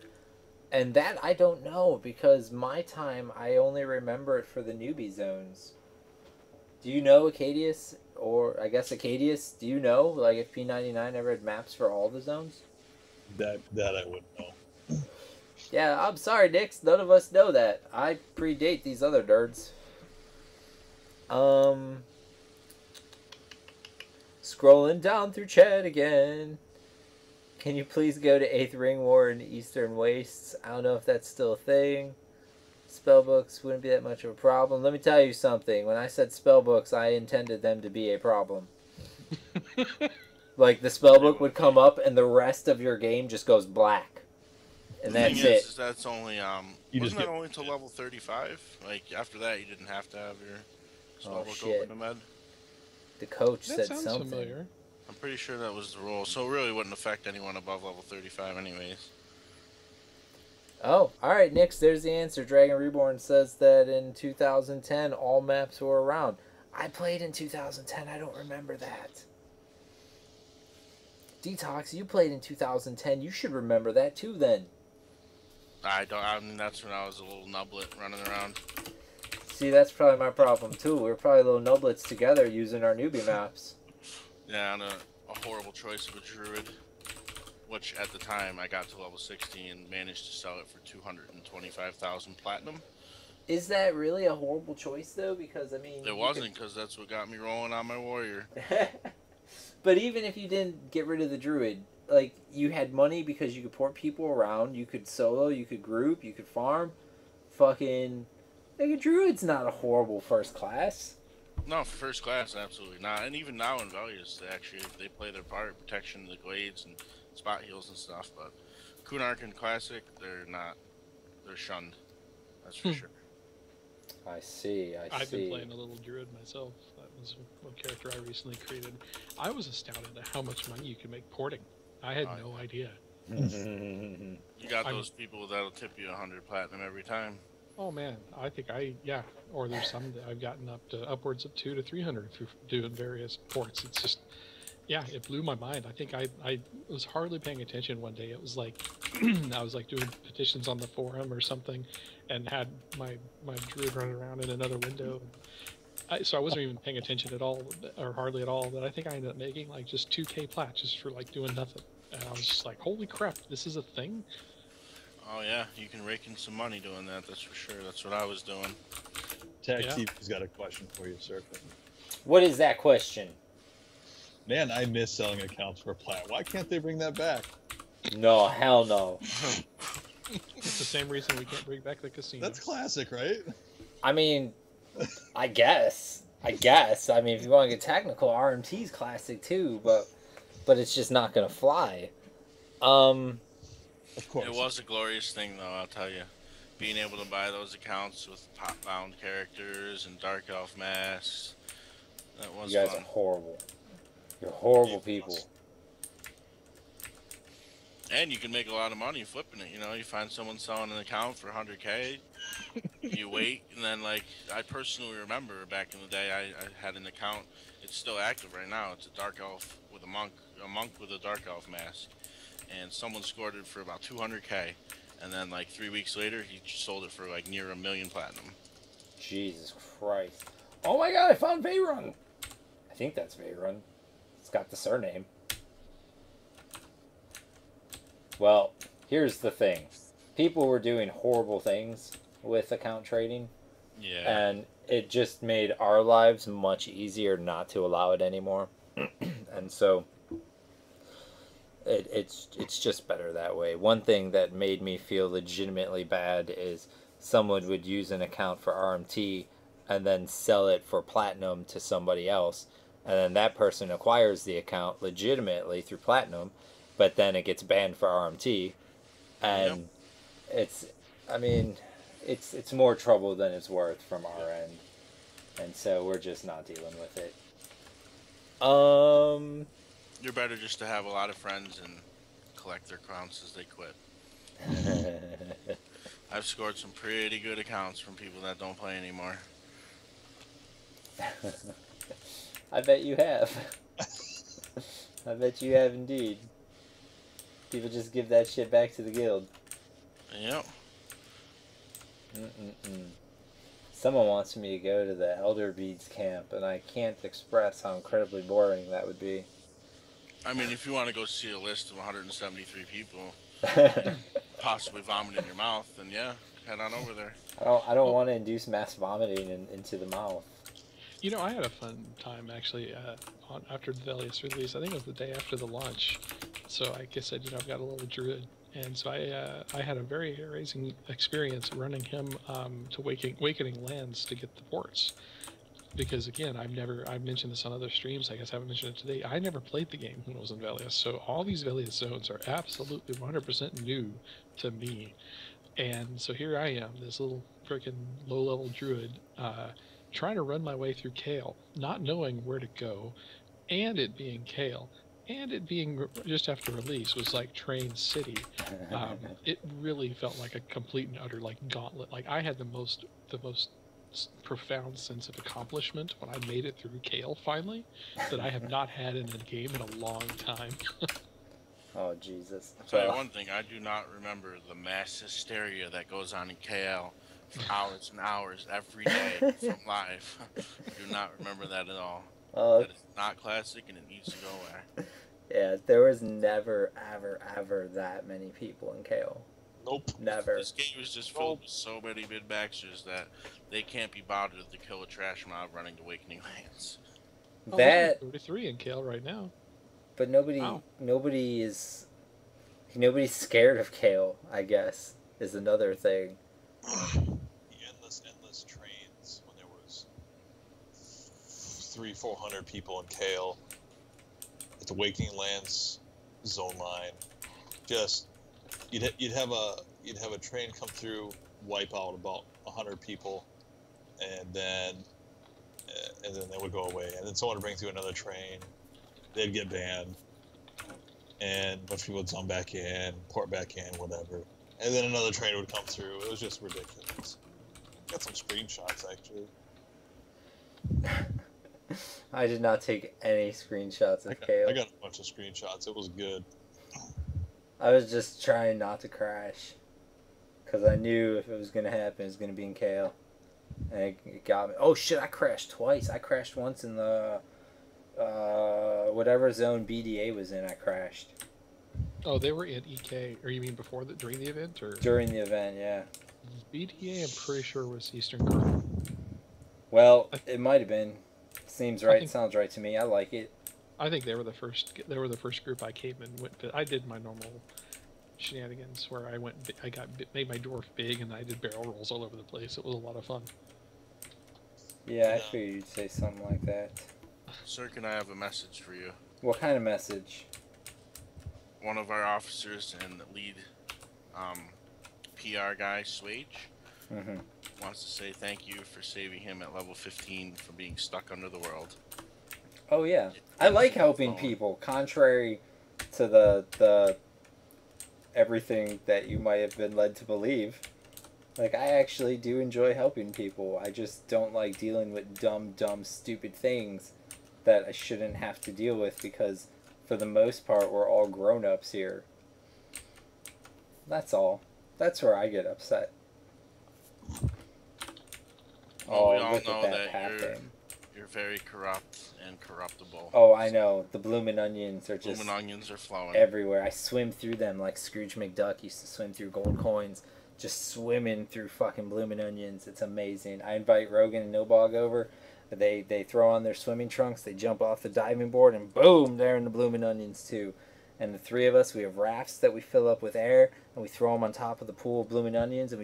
And that I don't know, because my time, I only remember it for the newbie zones. Do you know, Akkadius? Or, I guess Akkadius, do you know, like, if P99 ever had maps for all the zones? That I wouldn't know. Yeah, I'm sorry, Nix. None of us know that. I predate these other nerds. Scrolling down through chat again. Can you please go to 8th Ring War in Eastern Wastes? I don't know if that's still a thing. Spellbooks wouldn't be that much of a problem. Let me tell you something. When I said spellbooks, I intended them to be a problem. Like, the spellbook would come up and the rest of your game just goes black. And that's it. Is that's only, wasn't that only to level 35? Like, after that, you didn't have to have your spellbook open to med? The coach That said sounds something. familiar. I'm pretty sure that was the rule, so it really wouldn't affect anyone above level 35 anyways. Oh, alright, Nix, there's the answer. Dragon Reborn says that in 2010, all maps were around. I played in 2010, I don't remember that. Detoxx, you played in 2010, you should remember that too then. I mean, that's when I was a little nublet running around. See, that's probably my problem too. We're probably little nublets together using our newbie maps. Yeah, and a horrible choice of a druid, which at the time I got to level 60 and managed to sell it for 225,000 platinum. Is that really a horrible choice though? Because I mean, it wasn't, because that's what got me rolling on my warrior. But even if you didn't get rid of the druid, like, you had money because you could port people around, you could solo, you could group, you could farm. Fucking, like, a druid's not a horrible first class. No, for first class, absolutely not. And even now in Velious, they play their part, protection of the glades and spot heals and stuff. But Kunark and Classic, they're not. They're shunned. That's for sure. I see. I've been playing a little druid myself. That was one character I recently created. I was astounded at how much money you can make porting. I had no idea. You got those people that'll tip you 100 platinum every time. Oh man, I think or there's some that I've gotten up to upwards of 200 to 300 through doing various ports. It's just, yeah, it blew my mind. I think I was hardly paying attention one day. It was like I was like doing petitions on the forum or something, and had my druid running around in another window. So I wasn't even paying attention at all, or hardly at all. But I think I ended up making like just 2K plat just for like doing nothing. And I was just like, holy crap, this is a thing. Oh yeah, you can rake in some money doing that. That's for sure. That's what I was doing. Tag TV's got a question for you, Sirken. What is that question? Man, I miss selling accounts for plat. Why can't they bring that back? No, hell no. It's the same reason we can't bring back the casino. That's classic, right? I mean, I guess. I mean, if you want to get technical, RMT's classic too, but it's just not gonna fly. Of course. It was a glorious thing, though, I'll tell you. Being able to buy those accounts with pop-bound characters and Dark Elf masks. That was You guys fun. are horrible. You're horrible people. And you can make a lot of money flipping it, you know? You find someone selling an account for 100K, you wait, and then, like, I personally remember back in the day, I had an account. It's still active right now. It's a Dark Elf with a monk with a Dark Elf mask. And someone scored it for about 200K, and then like 3 weeks later, he sold it for like near 1 million platinum. Jesus Christ! Oh my God! I found Veyron. I think that's Veyron. It's got the surname. Well, here's the thing: people were doing horrible things with account trading, and it just made our lives much easier not to allow it anymore, and so. It's just better that way. One thing that made me feel legitimately bad is someone would use an account for RMT and then sell it for platinum to somebody else, and then that person acquires the account legitimately through platinum, but then it gets banned for RMT, and it's more trouble than it's worth from our end, and so we're just not dealing with it. You're better just to have a lot of friends and collect their accounts as they quit. I've scored some pretty good accounts from people that don't play anymore. I bet you have. I bet you have indeed. People just give that shit back to the guild. Yep. Someone wants me to go to the Elder Beads camp, and I can't express how incredibly boring that would be. I mean, if you want to go see a list of 173 people, possibly vomit in your mouth, then yeah, head on over there. I don't want to induce mass vomiting into the mouth. You know, I had a fun time actually after the Velious release. I think it was the day after the launch. So I guess I've got a little druid, and so I had a very amazing experience running him to Awakening Lands to get the ports. Because again, I've mentioned this on other streams, I guess I haven't mentioned it today, I never played the game when it was in Velious, so all these Velious zones are absolutely 100% new to me. And so here I am, this little freaking low-level druid, trying to run my way through Kale, not knowing where to go, and it being Kale, and it being just after release was like Train City. It really felt like a complete and utter like gauntlet. Like I had the most profound sense of accomplishment when I made it through Kale finally that I have not had in a game in a long time. Oh Jesus! I'll tell you one thing: I do not remember the mass hysteria that goes on in KL for hours and hours every day from live. I do not remember that at all. That is not classic, and it needs to go away. Yeah, there was never, ever that many people in Kale. Nope. Never. This game was just filled with so many mid-maxers that they can't be bothered to kill a trash mob running to Awakening Lands. That 33 in Kale right now. But nobody's scared of Kale, I guess, is another thing. The endless trains when there was 300-400 people in Kale at the Awakening Lands zone line. Just you'd have a train come through, wipe out about 100 people, and then they would go away, and then someone would bring through another train, they'd get banned, and a bunch of people would zone back in, port back in, whatever, and then another train would come through. It was just ridiculous. Got some screenshots actually. I did not take any screenshots of Kale. I got a bunch of screenshots. It was good. I was just trying not to crash, because I knew if it was going to happen, it was going to be in Kale. And it got me. Oh shit, I crashed twice. I crashed once in the, whatever zone BDA was in, I crashed. Oh, they were in EK, or you mean during the event? Or During the event, yeah. BDA, I'm pretty sure was Eastern Kernel. Well, it might have been. Seems right. Sounds right to me. I like it. I think they were the first. They were the first group I came and went to. I did my normal shenanigans where I made my dwarf big and I did barrel rolls all over the place. It was a lot of fun. Yeah, I figured you'd say something like that. Sirken, I have a message for you. What kind of message? One of our officers and lead PR guy, Swage, wants to say thank you for saving him at level 15 from being stuck under the world. Oh yeah, I like helping people. Contrary to the everything that you might have been led to believe, like I actually do enjoy helping people. I just don't like dealing with dumb, stupid things that I shouldn't have to deal with, because for the most part we're all grown-ups here. That's all. That's where I get upset. Well, we all know that you're very corrupt and corruptible. Oh, I know. The bloomin' onions are just... Bloomin' onions are flowing. Everywhere. I swim through them like Scrooge McDuck used to swim through gold coins. Just swimming through fucking bloomin' onions. It's amazing. I invite Rogan and Nobog over. They throw on their swimming trunks. They jump off the diving board and boom, they're in the bloomin' onions too. And the three of us, we have rafts that we fill up with air, and we throw them on top of the pool of bloomin' onions, and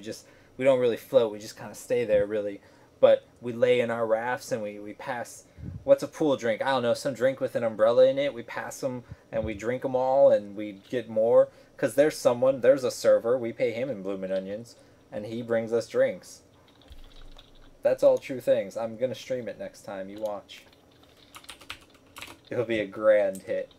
we don't really float. We just kind of stay there, really. But we lay in our rafts, and we pass, what's a pool drink? I don't know, some drink with an umbrella in it. We pass them, and we drink them all, and we get more. Because there's a server, we pay him in bloomin' onions, and he brings us drinks. That's all true things. I'm going to stream it next time. You watch. It'll be a grand hit.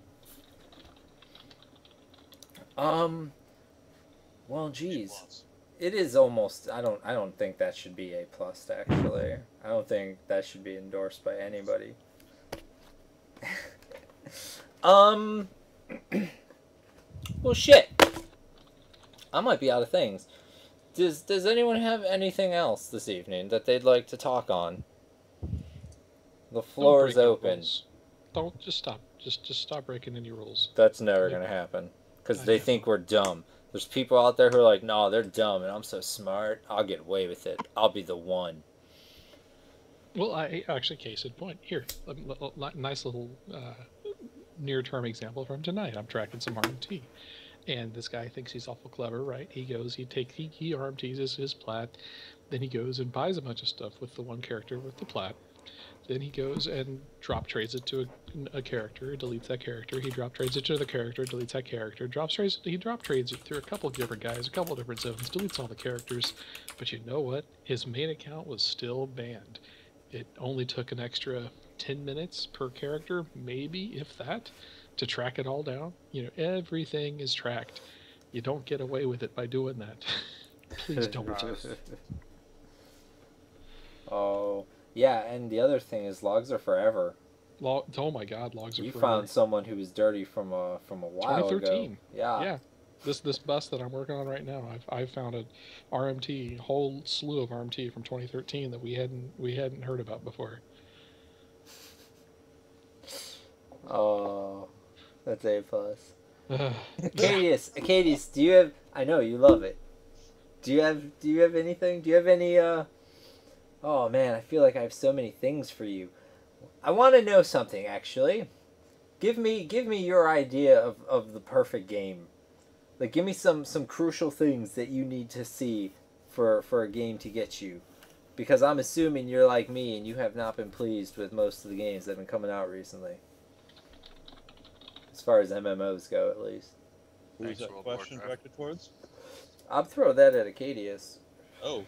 Well, geez. It is almost, I don't think that should be A+, actually. I don't think that should be endorsed by anybody. Well, shit. I might be out of things. Does anyone have anything else this evening that they'd like to talk on? The floor is open. Don't just stop. Just stop breaking any rules. That's never gonna happen. Because they think we're dumb. There's people out there who are like, no, they're dumb, and I'm so smart. I'll get away with it. I'll be the one. Well, I actually, case in point. Here, a nice little near-term example from tonight. I'm tracking some RMT. And this guy thinks he's awful clever, right? He goes, he RMTs his plat. Then he goes and buys a bunch of stuff with the one character with the plat. Then he goes and drop trades it to a character, deletes that character. He drop trades it to the character, deletes that character. He drop trades it through a couple of different guys, a couple of different zones, deletes all the characters. But you know what? His main account was still banned. It only took an extra 10 minutes per character, maybe, if that, to track it all down. You know, everything is tracked. You don't get away with it by doing that. Please don't. Oh. Yeah, and the other thing is logs are forever. Oh my God, logs are forever. You found someone who was dirty from a while 2013. ago. Yeah. Yeah. This bus that I'm working on right now, I've found a RMT, a whole slew of RMT from 2013 that we hadn't heard about before. Oh, that's A+. Akkadius, do you have? I know you love it. Do you have anything? Do you have any? Oh man, I feel like I have so many things for you. I want to know something, actually. Give me your idea of the perfect game. Like, give me some crucial things that you need to see for a game to get you. Because I'm assuming you're like me and you have not been pleased with most of the games that have been coming out recently. As far as MMOs go, at least. Who's that question directed towards? I'll throw that at Akkadius. Oh.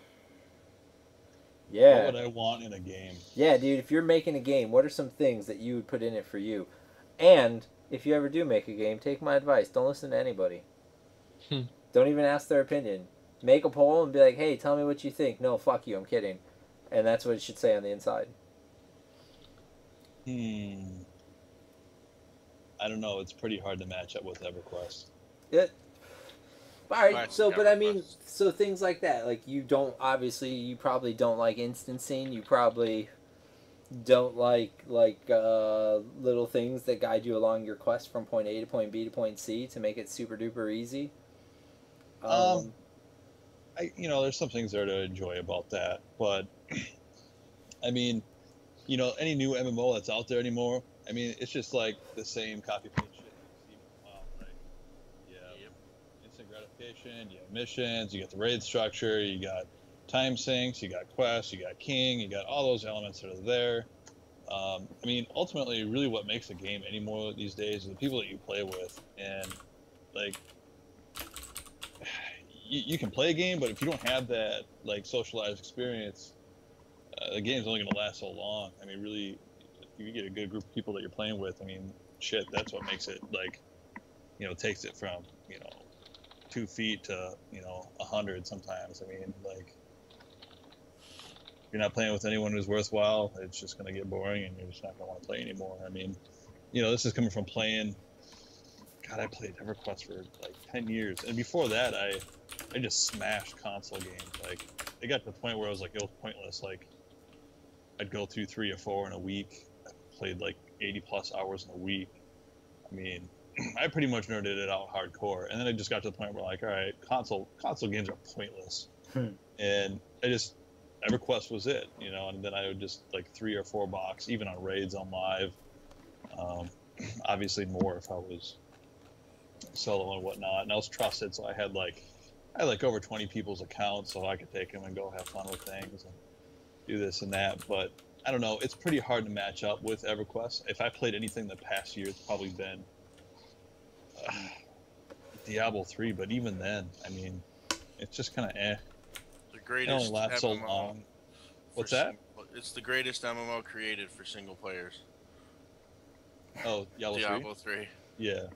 Yeah. What would I want in a game? Yeah, dude, if you're making a game, what are some things that you would put in it for you? And if you ever do make a game, take my advice. Don't listen to anybody. Don't even ask their opinion. Make a poll and be like, hey, tell me what you think. No, fuck you, I'm kidding. And that's what it should say on the inside. I don't know. It's pretty hard to match up with EverQuest. It. All right, Classic so, but I mean, EverQuest. so things like that. Like, you probably don't like instancing. You probably don't like little things that guide you along your quest from point A to point B to point C to make it super duper easy. There's some things there to enjoy about that, but I mean, any new MMO that's out there anymore, I mean, it's just like the same copy paste shit you've seen for a while, right? You have instant gratification, you have missions, you got the raid structure, you got time sinks, you got quests, you got king, you got all those elements that are there. I mean, ultimately, really what makes a game anymore these days is the people that you play with. And, like, you can play a game, but if you don't have that, like, socialized experience, the game's only going to last so long. I mean, really, if you get a good group of people that you're playing with, I mean, shit, that's what makes it, like, takes it from, 2 feet to, 100 sometimes. I mean, like, if you're not playing with anyone who's worthwhile, it's just going to get boring and you're just not going to want to play anymore. I mean, this is coming from playing. God, I played EverQuest for like 10 years. And before that, I just smashed console games. Like, it got to the point where I was like, it was pointless. Like, I'd go through 3 or 4 in a week. I played like 80 plus hours in a week. I mean, I pretty much nerded it out hardcore. And then I just got to the point where, like, all right, console games are pointless. And EverQuest was it, and then I would just like 3 or 4 box, even on raids on live. Obviously more if I was solo and whatnot. And I was trusted, so I had over 20 people's accounts, so I could take them and go have fun with things and do this and that. But I don't know, it's pretty hard to match up with EverQuest. If I played anything the past year, it's probably been Diablo 3, but even then, I mean, it's just kind of The greatest it only lasts so MMO long. for What's that? It's the greatest MMO created for single players. Oh, Diablo 3. Yeah.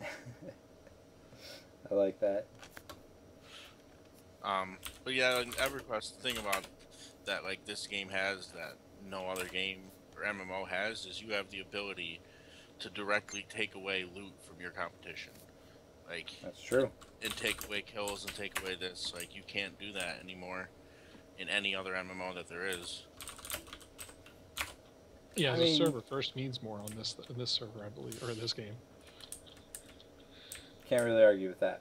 I like that. But yeah, in EverQuest, the thing about that, like, this game has that no other game or MMO has, is you have the ability to directly take away loot from your competition. Like, That's true. and take away kills and take away this. Like, you can't do that anymore in any other MMO that there is. Yeah, the server first means more on this server, I believe, or this game. Can't really argue with that.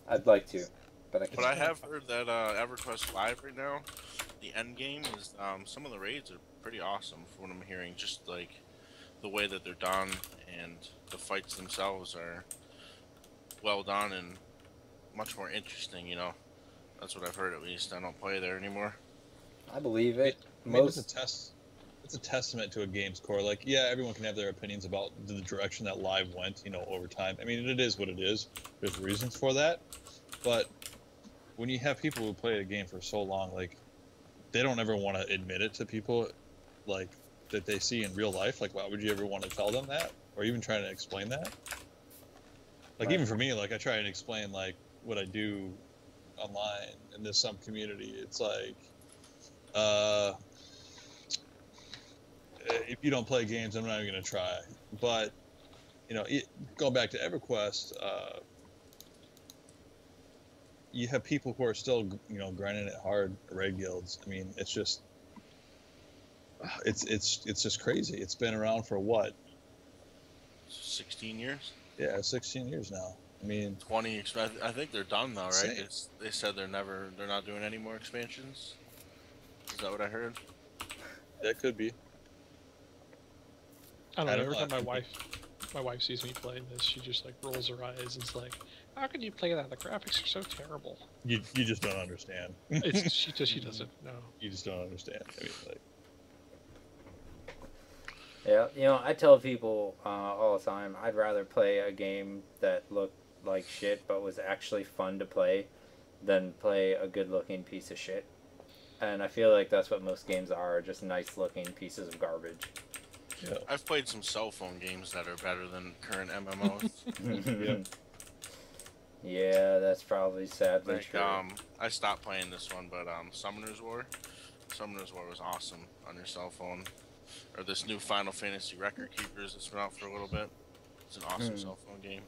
I'd like to, but I can't. But I have heard that EverQuest Live right now, the end game is some of the raids are pretty awesome from what I'm hearing. Just like the way that they're done and the fights themselves are well done and much more interesting. That's what I've heard at least. I don't play there anymore. I believe it. I mean, it's a testament to a game's core. Like, yeah, everyone can have their opinions about the direction that live went, over time. I mean, it is what it is. There's reasons for that. But when you have people who play a game for so long, like, they don't ever want to admit it to people, like, that they see in real life. Like, why would you ever want to tell them that? Or even try to explain that? Like, even for me, like, I try and explain, like, what I do online in this community. It's like, if you don't play games, I'm not even going to try. But, going back to EverQuest, you have people who are still, grinding it hard, raid guilds. I mean, it's just, it's just crazy. It's been around for what? 16 years? Yeah, 16 years now. I mean, 20. I think they're done though, right? Insane. They said they're not doing any more expansions. Is that what I heard? that could be. I don't know. Every know. time my wife sees me play this, she just like rolls her eyes and is like, "How can you play that? The graphics are so terrible." You just don't understand. She doesn't know. You just don't understand. I mean, like, Yeah, I tell people all the time, I'd rather play a game that looked like shit but was actually fun to play than play a good-looking piece of shit. And I feel like that's what most games are, just nice looking pieces of garbage. Yeah. I've played some cell phone games that are better than current MMOs. Yeah. Yeah, that's probably sadly Like, true. I stopped playing this one, but Summoner's War. Summoner's War was awesome on your cell phone. Or this new Final Fantasy Record Keepers that's been out for a little bit. It's an awesome cell phone game.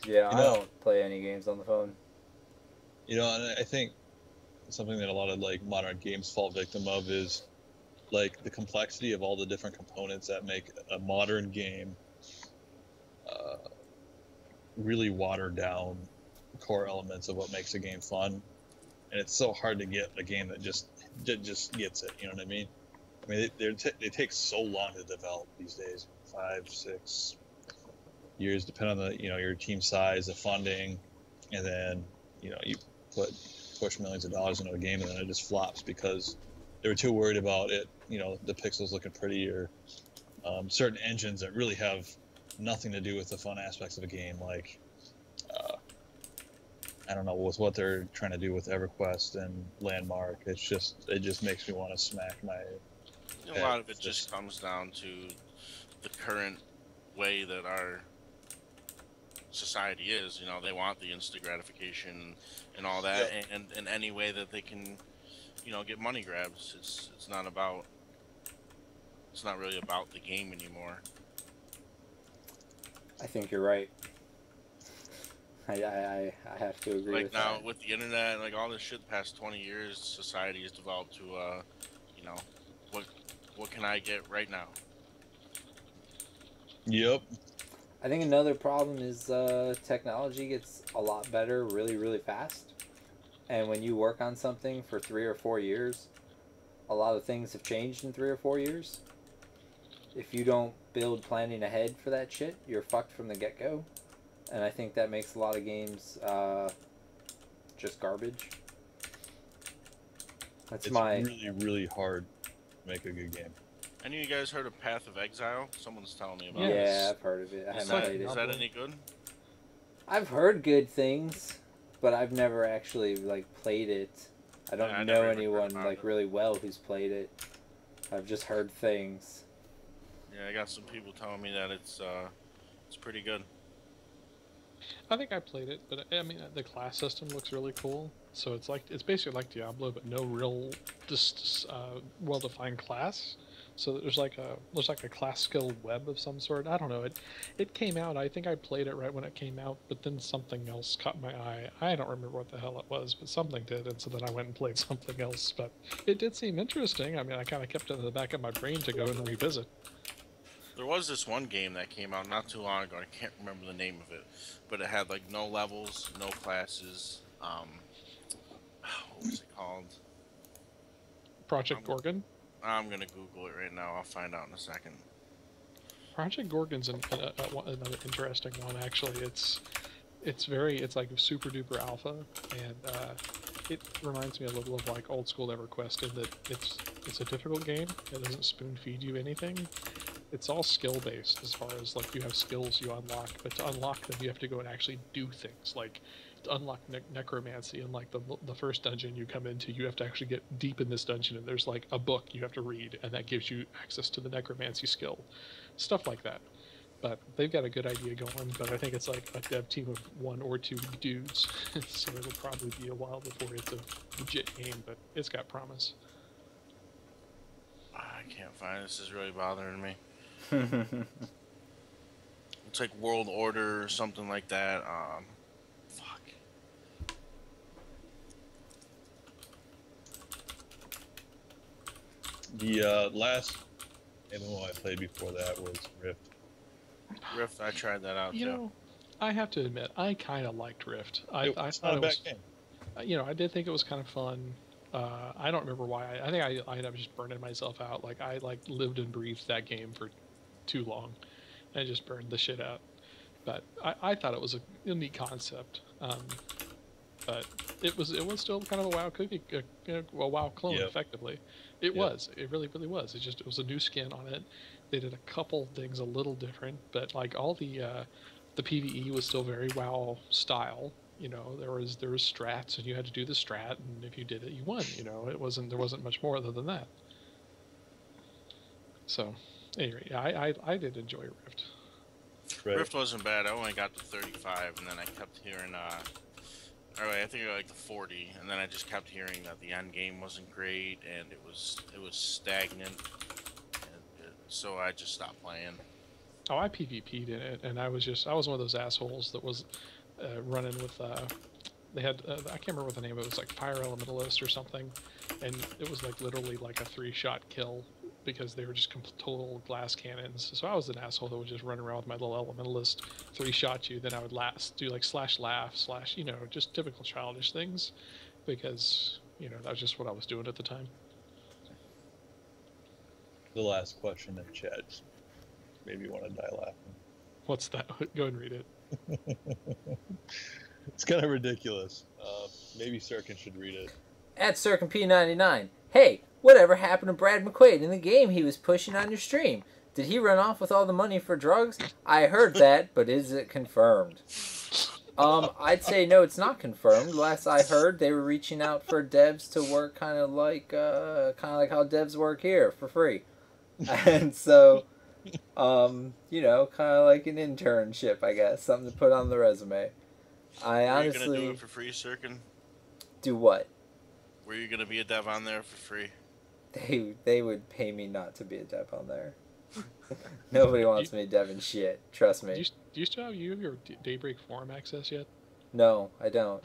Yeah, You I know- don't play any games on the phone. You know, and I think something that a lot of like modern games fall victim of is like the complexity of all the different components that make a modern game really water down core elements of what makes a game fun. And it's so hard to get a game that just gets it. You know what I mean? I mean, they take so long to develop these days, 5-6 years, depending on the your team size, the funding, and then you push millions of dollars into a game and then it just flops because they were too worried about it. The pixels looking pretty or certain engines that really have nothing to do with the fun aspects of a game, like I don't know, with what they're trying to do with EverQuest and Landmark. It just makes me want to smack my A lot of it just comes down to the current way that our society is. They want the instant gratification and all that, and any way that they can, get money grabs. It's not really about the game anymore. I think you're right. I have to agree with Now that. with the internet and like all this shit, the past 20 years, society has developed to, what can I get right now? Yep. I think another problem is technology gets a lot better really, really fast. And when you work on something for 3 or 4 years, a lot of things have changed in 3 or 4 years. If you don't build planning ahead for that shit, you're fucked from the get-go. And I think that makes a lot of games just garbage. It's really, really hard to make a good game. Any of you guys heard of Path of Exile? Someone's telling me about Yeah, it. I've heard of it. I Is haven't played is it. that any good? I've heard good things, but I've never actually played it. I don't I know never even heard anyone about it. really well who's played it. I've just heard things. Yeah, I got some people telling me that it's pretty good. I think I played it, but I mean the class system looks really cool. So it's basically like Diablo, but no real well-defined class. So there's like a class skill web of some sort. I don't know. It came out. I think I played it right when it came out, but then something else caught my eye. I don't remember what the hell it was, but something did, and so then I went and played something else. But it did seem interesting. I mean, I kind of kept it in the back of my brain to go and revisit. There was this one game that came out not too long ago. I can't remember the name of it, but it had like no levels, no classes. What was it called? Project Gorgon. I'm gonna Google it right now. I'll find out in a second. Project Gorgon's another interesting one. Actually, it's like super duper alpha, and it reminds me a little of like old school EverQuest in that it's a difficult game. It doesn't spoon feed you anything. It's all skill based as far as like you have skills you unlock, but to unlock them you have to go and actually do things. Like to unlock necromancy in like the first dungeon you come into, you have to actually get deep in this dungeon and there's like a book you have to read and that gives you access to the necromancy skill. Stuff like that. But they've got a good idea going, but I think it's like a dev team of 1 or 2 dudes, so it'll probably be a while before it's a legit game, but it's got promise. I can't find it. This is really bothering me. It's like World Order or something like that. Fuck. The last MMO I played before that was Rift. Rift, I tried that out You too. know, I have to admit, I kind of liked Rift. I It's thought not a it bad was, game. I did think it was kind of fun. I don't remember why. I think I ended up just burning myself out. Like I lived and breathed that game for too long, and I just burned the shit out. But I thought it was a neat concept. But it was still kind of a WoW cookie, a WoW clone, Yep. effectively. It was. It really was. It was a new skin on it. They did a couple things a little different, but like all the PVE was still very WoW style. You know, there was strats, and you had to do the strat, and if you did it, you won. You know, there wasn't much more other than that. So, anyway, yeah, I did enjoy Rift. Right. Rift wasn't bad. I only got to 35, and then I kept hearing, or I think I got like the 40, and then I just kept hearing that the end game wasn't great, and it was stagnant, so I just stopped playing. Oh, I PvP'd in it, and I was one of those assholes that was running with. They had I can't remember what the name of it was, like Fire Elementalist or something, and it was like literally like a 3-shot kill because they were just total glass cannons. So I was an asshole that would just run around with my little Elementalist, 3-shot you. Then I would do like /laugh / you know, just typical childish things, because you know that was just what I was doing at the time. The last question in chat. Maybe you want to die laughing. What's that? Go and read it. It's kind of ridiculous. Maybe Sirken should read it. At Sirken P99. Hey, whatever happened to Brad McQuaid in the game he was pushing on your stream? Did he run off with all the money for drugs? I heard that, but is it confirmed? I'd say no, it's not confirmed. Last I heard, they were reaching out for devs to work kind of like how devs work here for free, and so, you know, kind of like an internship, I guess, something to put on the resume. Were you gonna do it for free, Sirken? Do what? Were you gonna be a dev on there for free? They would pay me not to be a dev on there. Nobody wants me deving shit. Trust me. Do you still have your Daybreak forum access yet? No, I don't.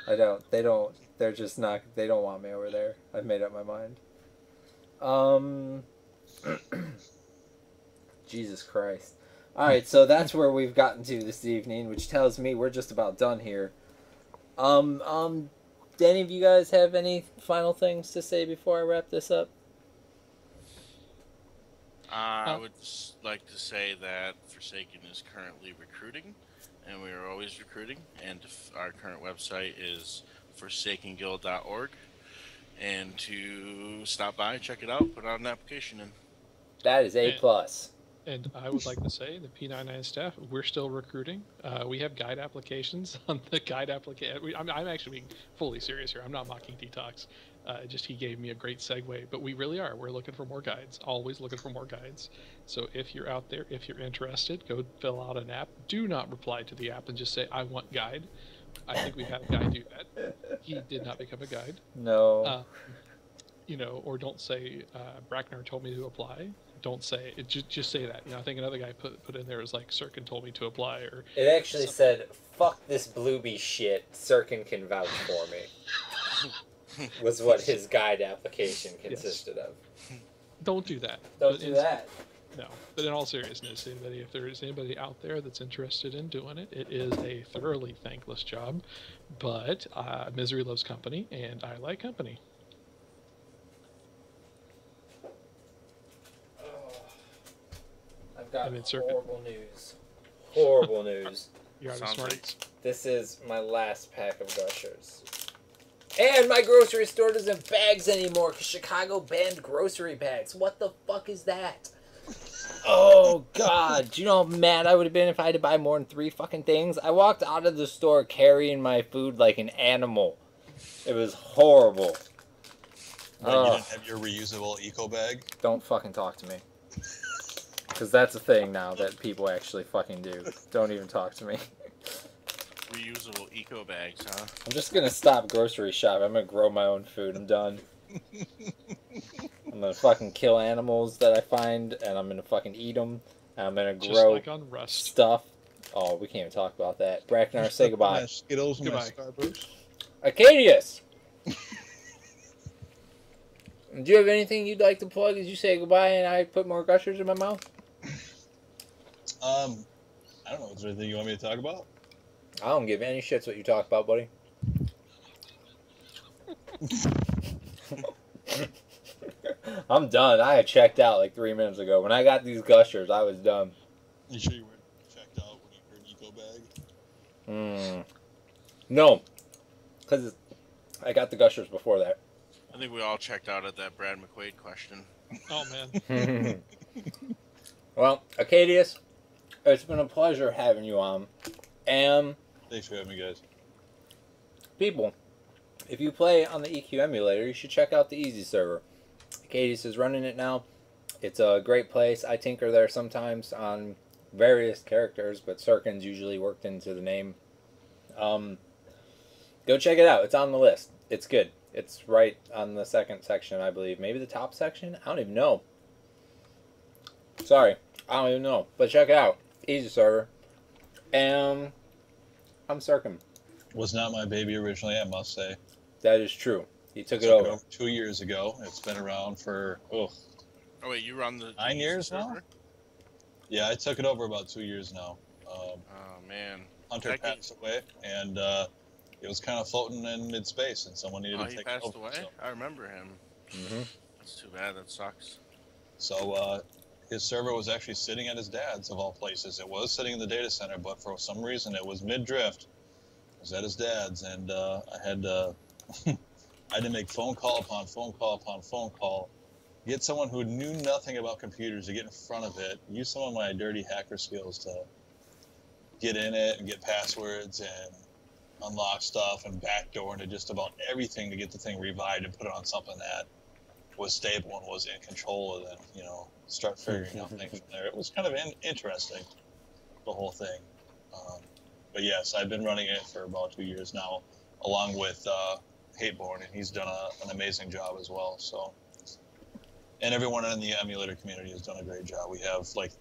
I don't. They don't. They're just not. They don't want me over there. I've made up my mind. Jesus Christ. Alright, so that's where we've gotten to this evening, which tells me we're just about done here. Do any of you guys have any final things to say before I wrap this up? I would just like to say that Forsaken is currently recruiting, and we are always recruiting, and our current website is forsakenguild.org, and to stop by, check it out, put out an application in. That is A+. And I would like to say, the P99 staff, we're still recruiting. We have guide applications on the guide application. I'm actually being fully serious here. I'm not mocking Detoxx. Just he gave me a great segue, but we really are. We're looking for more guides. Always looking for more guides. So if you're out there, if you're interested, go fill out an app. Do not reply to the app and just say, I want guide. I think we've had a guy do that. He did not become a guide. No. You know, or don't say, Braknar told me to apply. Don't say it. Just say that. You know, I think another guy put in there was like, Sirken told me to apply, or It actually said, fuck this Bluebee shit. Sirken can vouch for me. Was what his guide application consisted of. Don't do that. Don't do that. No. But in all seriousness, if there is anybody out there that's interested in doing it, it is a thoroughly thankless job. But misery loves company, and I like company. I've got Sirken. horrible news. Horrible news. You're out of Sounds smarts. This is my last pack of gushers. And my grocery store doesn't have bags anymore because Chicago banned grocery bags. What the fuck is that? Oh, God. Do you know how mad I would have been if I had to buy more than 3 fucking things? I walked out of the store carrying my food like an animal. It was horrible. Right, you didn't have your reusable eco bag? Don't fucking talk to me. Because that's a thing now that people actually fucking do. Don't even talk to me. Reusable eco bags, huh? I'm just gonna stop grocery shopping. I'm gonna grow my own food. I'm done. I'm gonna fucking kill animals that I find, and I'm gonna fucking eat them. And I'm gonna Just grow like on Rust. stuff. Oh, we can't even talk about that. Braknar, say goodbye. My Skittles and my Goodbye. Starburst. Akkadius! Do you have anything you'd like to plug? Did you say goodbye and I put more gushers in my mouth? I don't know. Is there anything you want me to talk about? I don't give any shits what you talk about, buddy. I'm done. I had checked out like 3 minutes ago. When I got these gushers, I was done. You sure you weren't checked out when you heard eco bag? No. Because I got the gushers before that. I think we all checked out at that Brad McQuaid question. Oh, man. Well, Akkadius, it's been a pleasure having you on. And Thanks for having me, guys. People, if you play on the EQ emulator, you should check out the Easy server. Akkadius is running it now. It's a great place. I tinker there sometimes on various characters, but Sirken's usually worked into the name. Go check it out. It's on the list. It's good. It's right on the second section, I believe. Maybe the top section? I don't even know. Sorry. I don't even know. But check it out. Easy server. And I'm Sirken. Was not my baby originally, I must say. That is true. He took it Took over. 2 years ago. It's been around for, Oh wait, you run the 9 years now? server? Yeah, I took it over about 2 years now. Oh man. Hunter passed away, and it was kind of floating in mid-space, and someone needed to He take passed it over. away? So, I remember him. Mm-hmm. That's too bad. That sucks. so his server was actually sitting at his dad's, of all places. It was sitting in the data center, but for some reason it was mid-drift. It was at his dad's, and I had to I had to make phone call upon phone call upon phone call, get someone who knew nothing about computers to get in front of it, use some of my dirty hacker skills to get in it and get passwords and unlock stuff and backdoor into just about everything to get the thing revived and put it on something that was stable and was in control, and then, you know, start figuring out things from there. It was kind of interesting, the whole thing. But yes, I've been running it for about 2 years now, along with Hateborn, and he's done an amazing job as well. So, and everyone in the emulator community has done a great job. We have like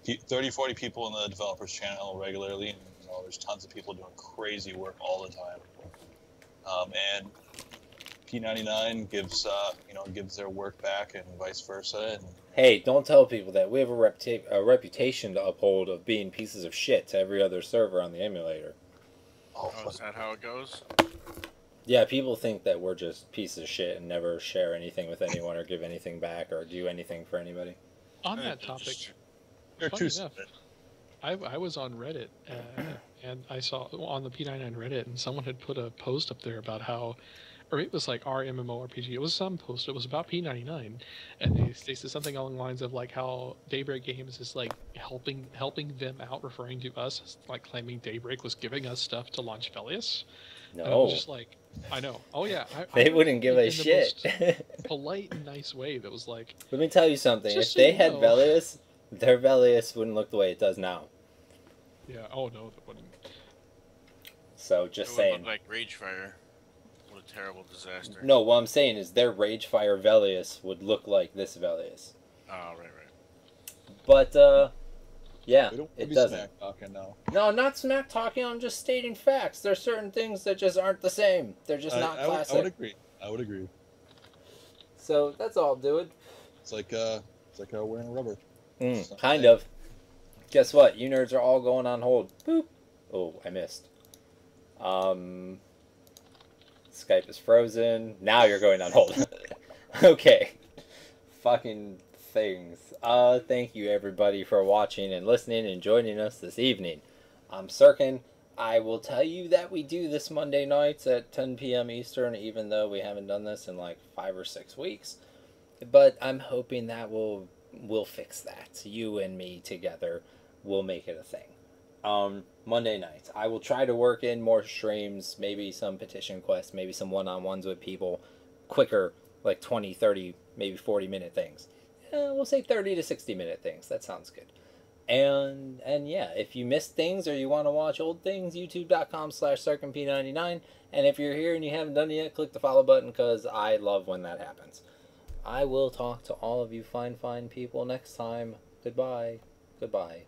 30, 40 people in the developers channel regularly, and you know, there's tons of people doing crazy work all the time. And P99 gives gives their work back, and vice versa. And Hey, don't tell people that. We have a reputation to uphold of being pieces of shit to every other server on the emulator. Oh, is that how it goes? Yeah, people think that we're just pieces of shit and never share anything with anyone or give anything back or do anything for anybody. On that topic, they're funny too enough, stupid. I was on Reddit and I saw on the P99 Reddit, and someone had put a post up there about how, or it was like our MMORPG. It was some post. It was about P99, and they said something along the lines of like how Daybreak Games is like helping them out, referring to us as like claiming Daybreak was giving us stuff to launch Velious. No. And I was just like, I know. Oh yeah, They wouldn't give a in the shit. most polite and nice way. That was like, Let me tell you something. Just If so they you had know. Velious, their Velious wouldn't look the way it does now. yeah. Oh no, that wouldn't. So just It would saying. look like Ragefire. What a terrible disaster. No, what I'm saying is their Ragefire Velious would look like this Velious. Oh, right. But, yeah, We don't it be doesn't. smack talking now. No, not smack talking, I'm just stating facts. There's certain things that just aren't the same. They're just not classic. I would agree. I would agree. So, that's all, dude. It's like wearing rubber. Kind of. Guess what? You nerds are all going on hold. Boop. Oh, I missed. Skype is frozen. Now you're going on hold. Okay. Fucking things. Thank you everybody for watching and listening and joining us this evening. I'm Sirken. I will tell you that we do this Monday nights at 10 p.m. Eastern, even though we haven't done this in like 5 or 6 weeks. But I'm hoping that we'll fix that. You and me together will make it a thing. Monday nights. I will try to work in more streams, maybe some petition quests, maybe some one-on-ones with people, quicker, like 20, 30, maybe 40-minute things. We'll say 30 to 60-minute things. That sounds good. And yeah, if you missed things or you want to watch old things, youtube.com/SirkenP99. And if you're here and you haven't done it yet, click the follow button because I love when that happens. I will talk to all of you fine people next time. Goodbye. Goodbye.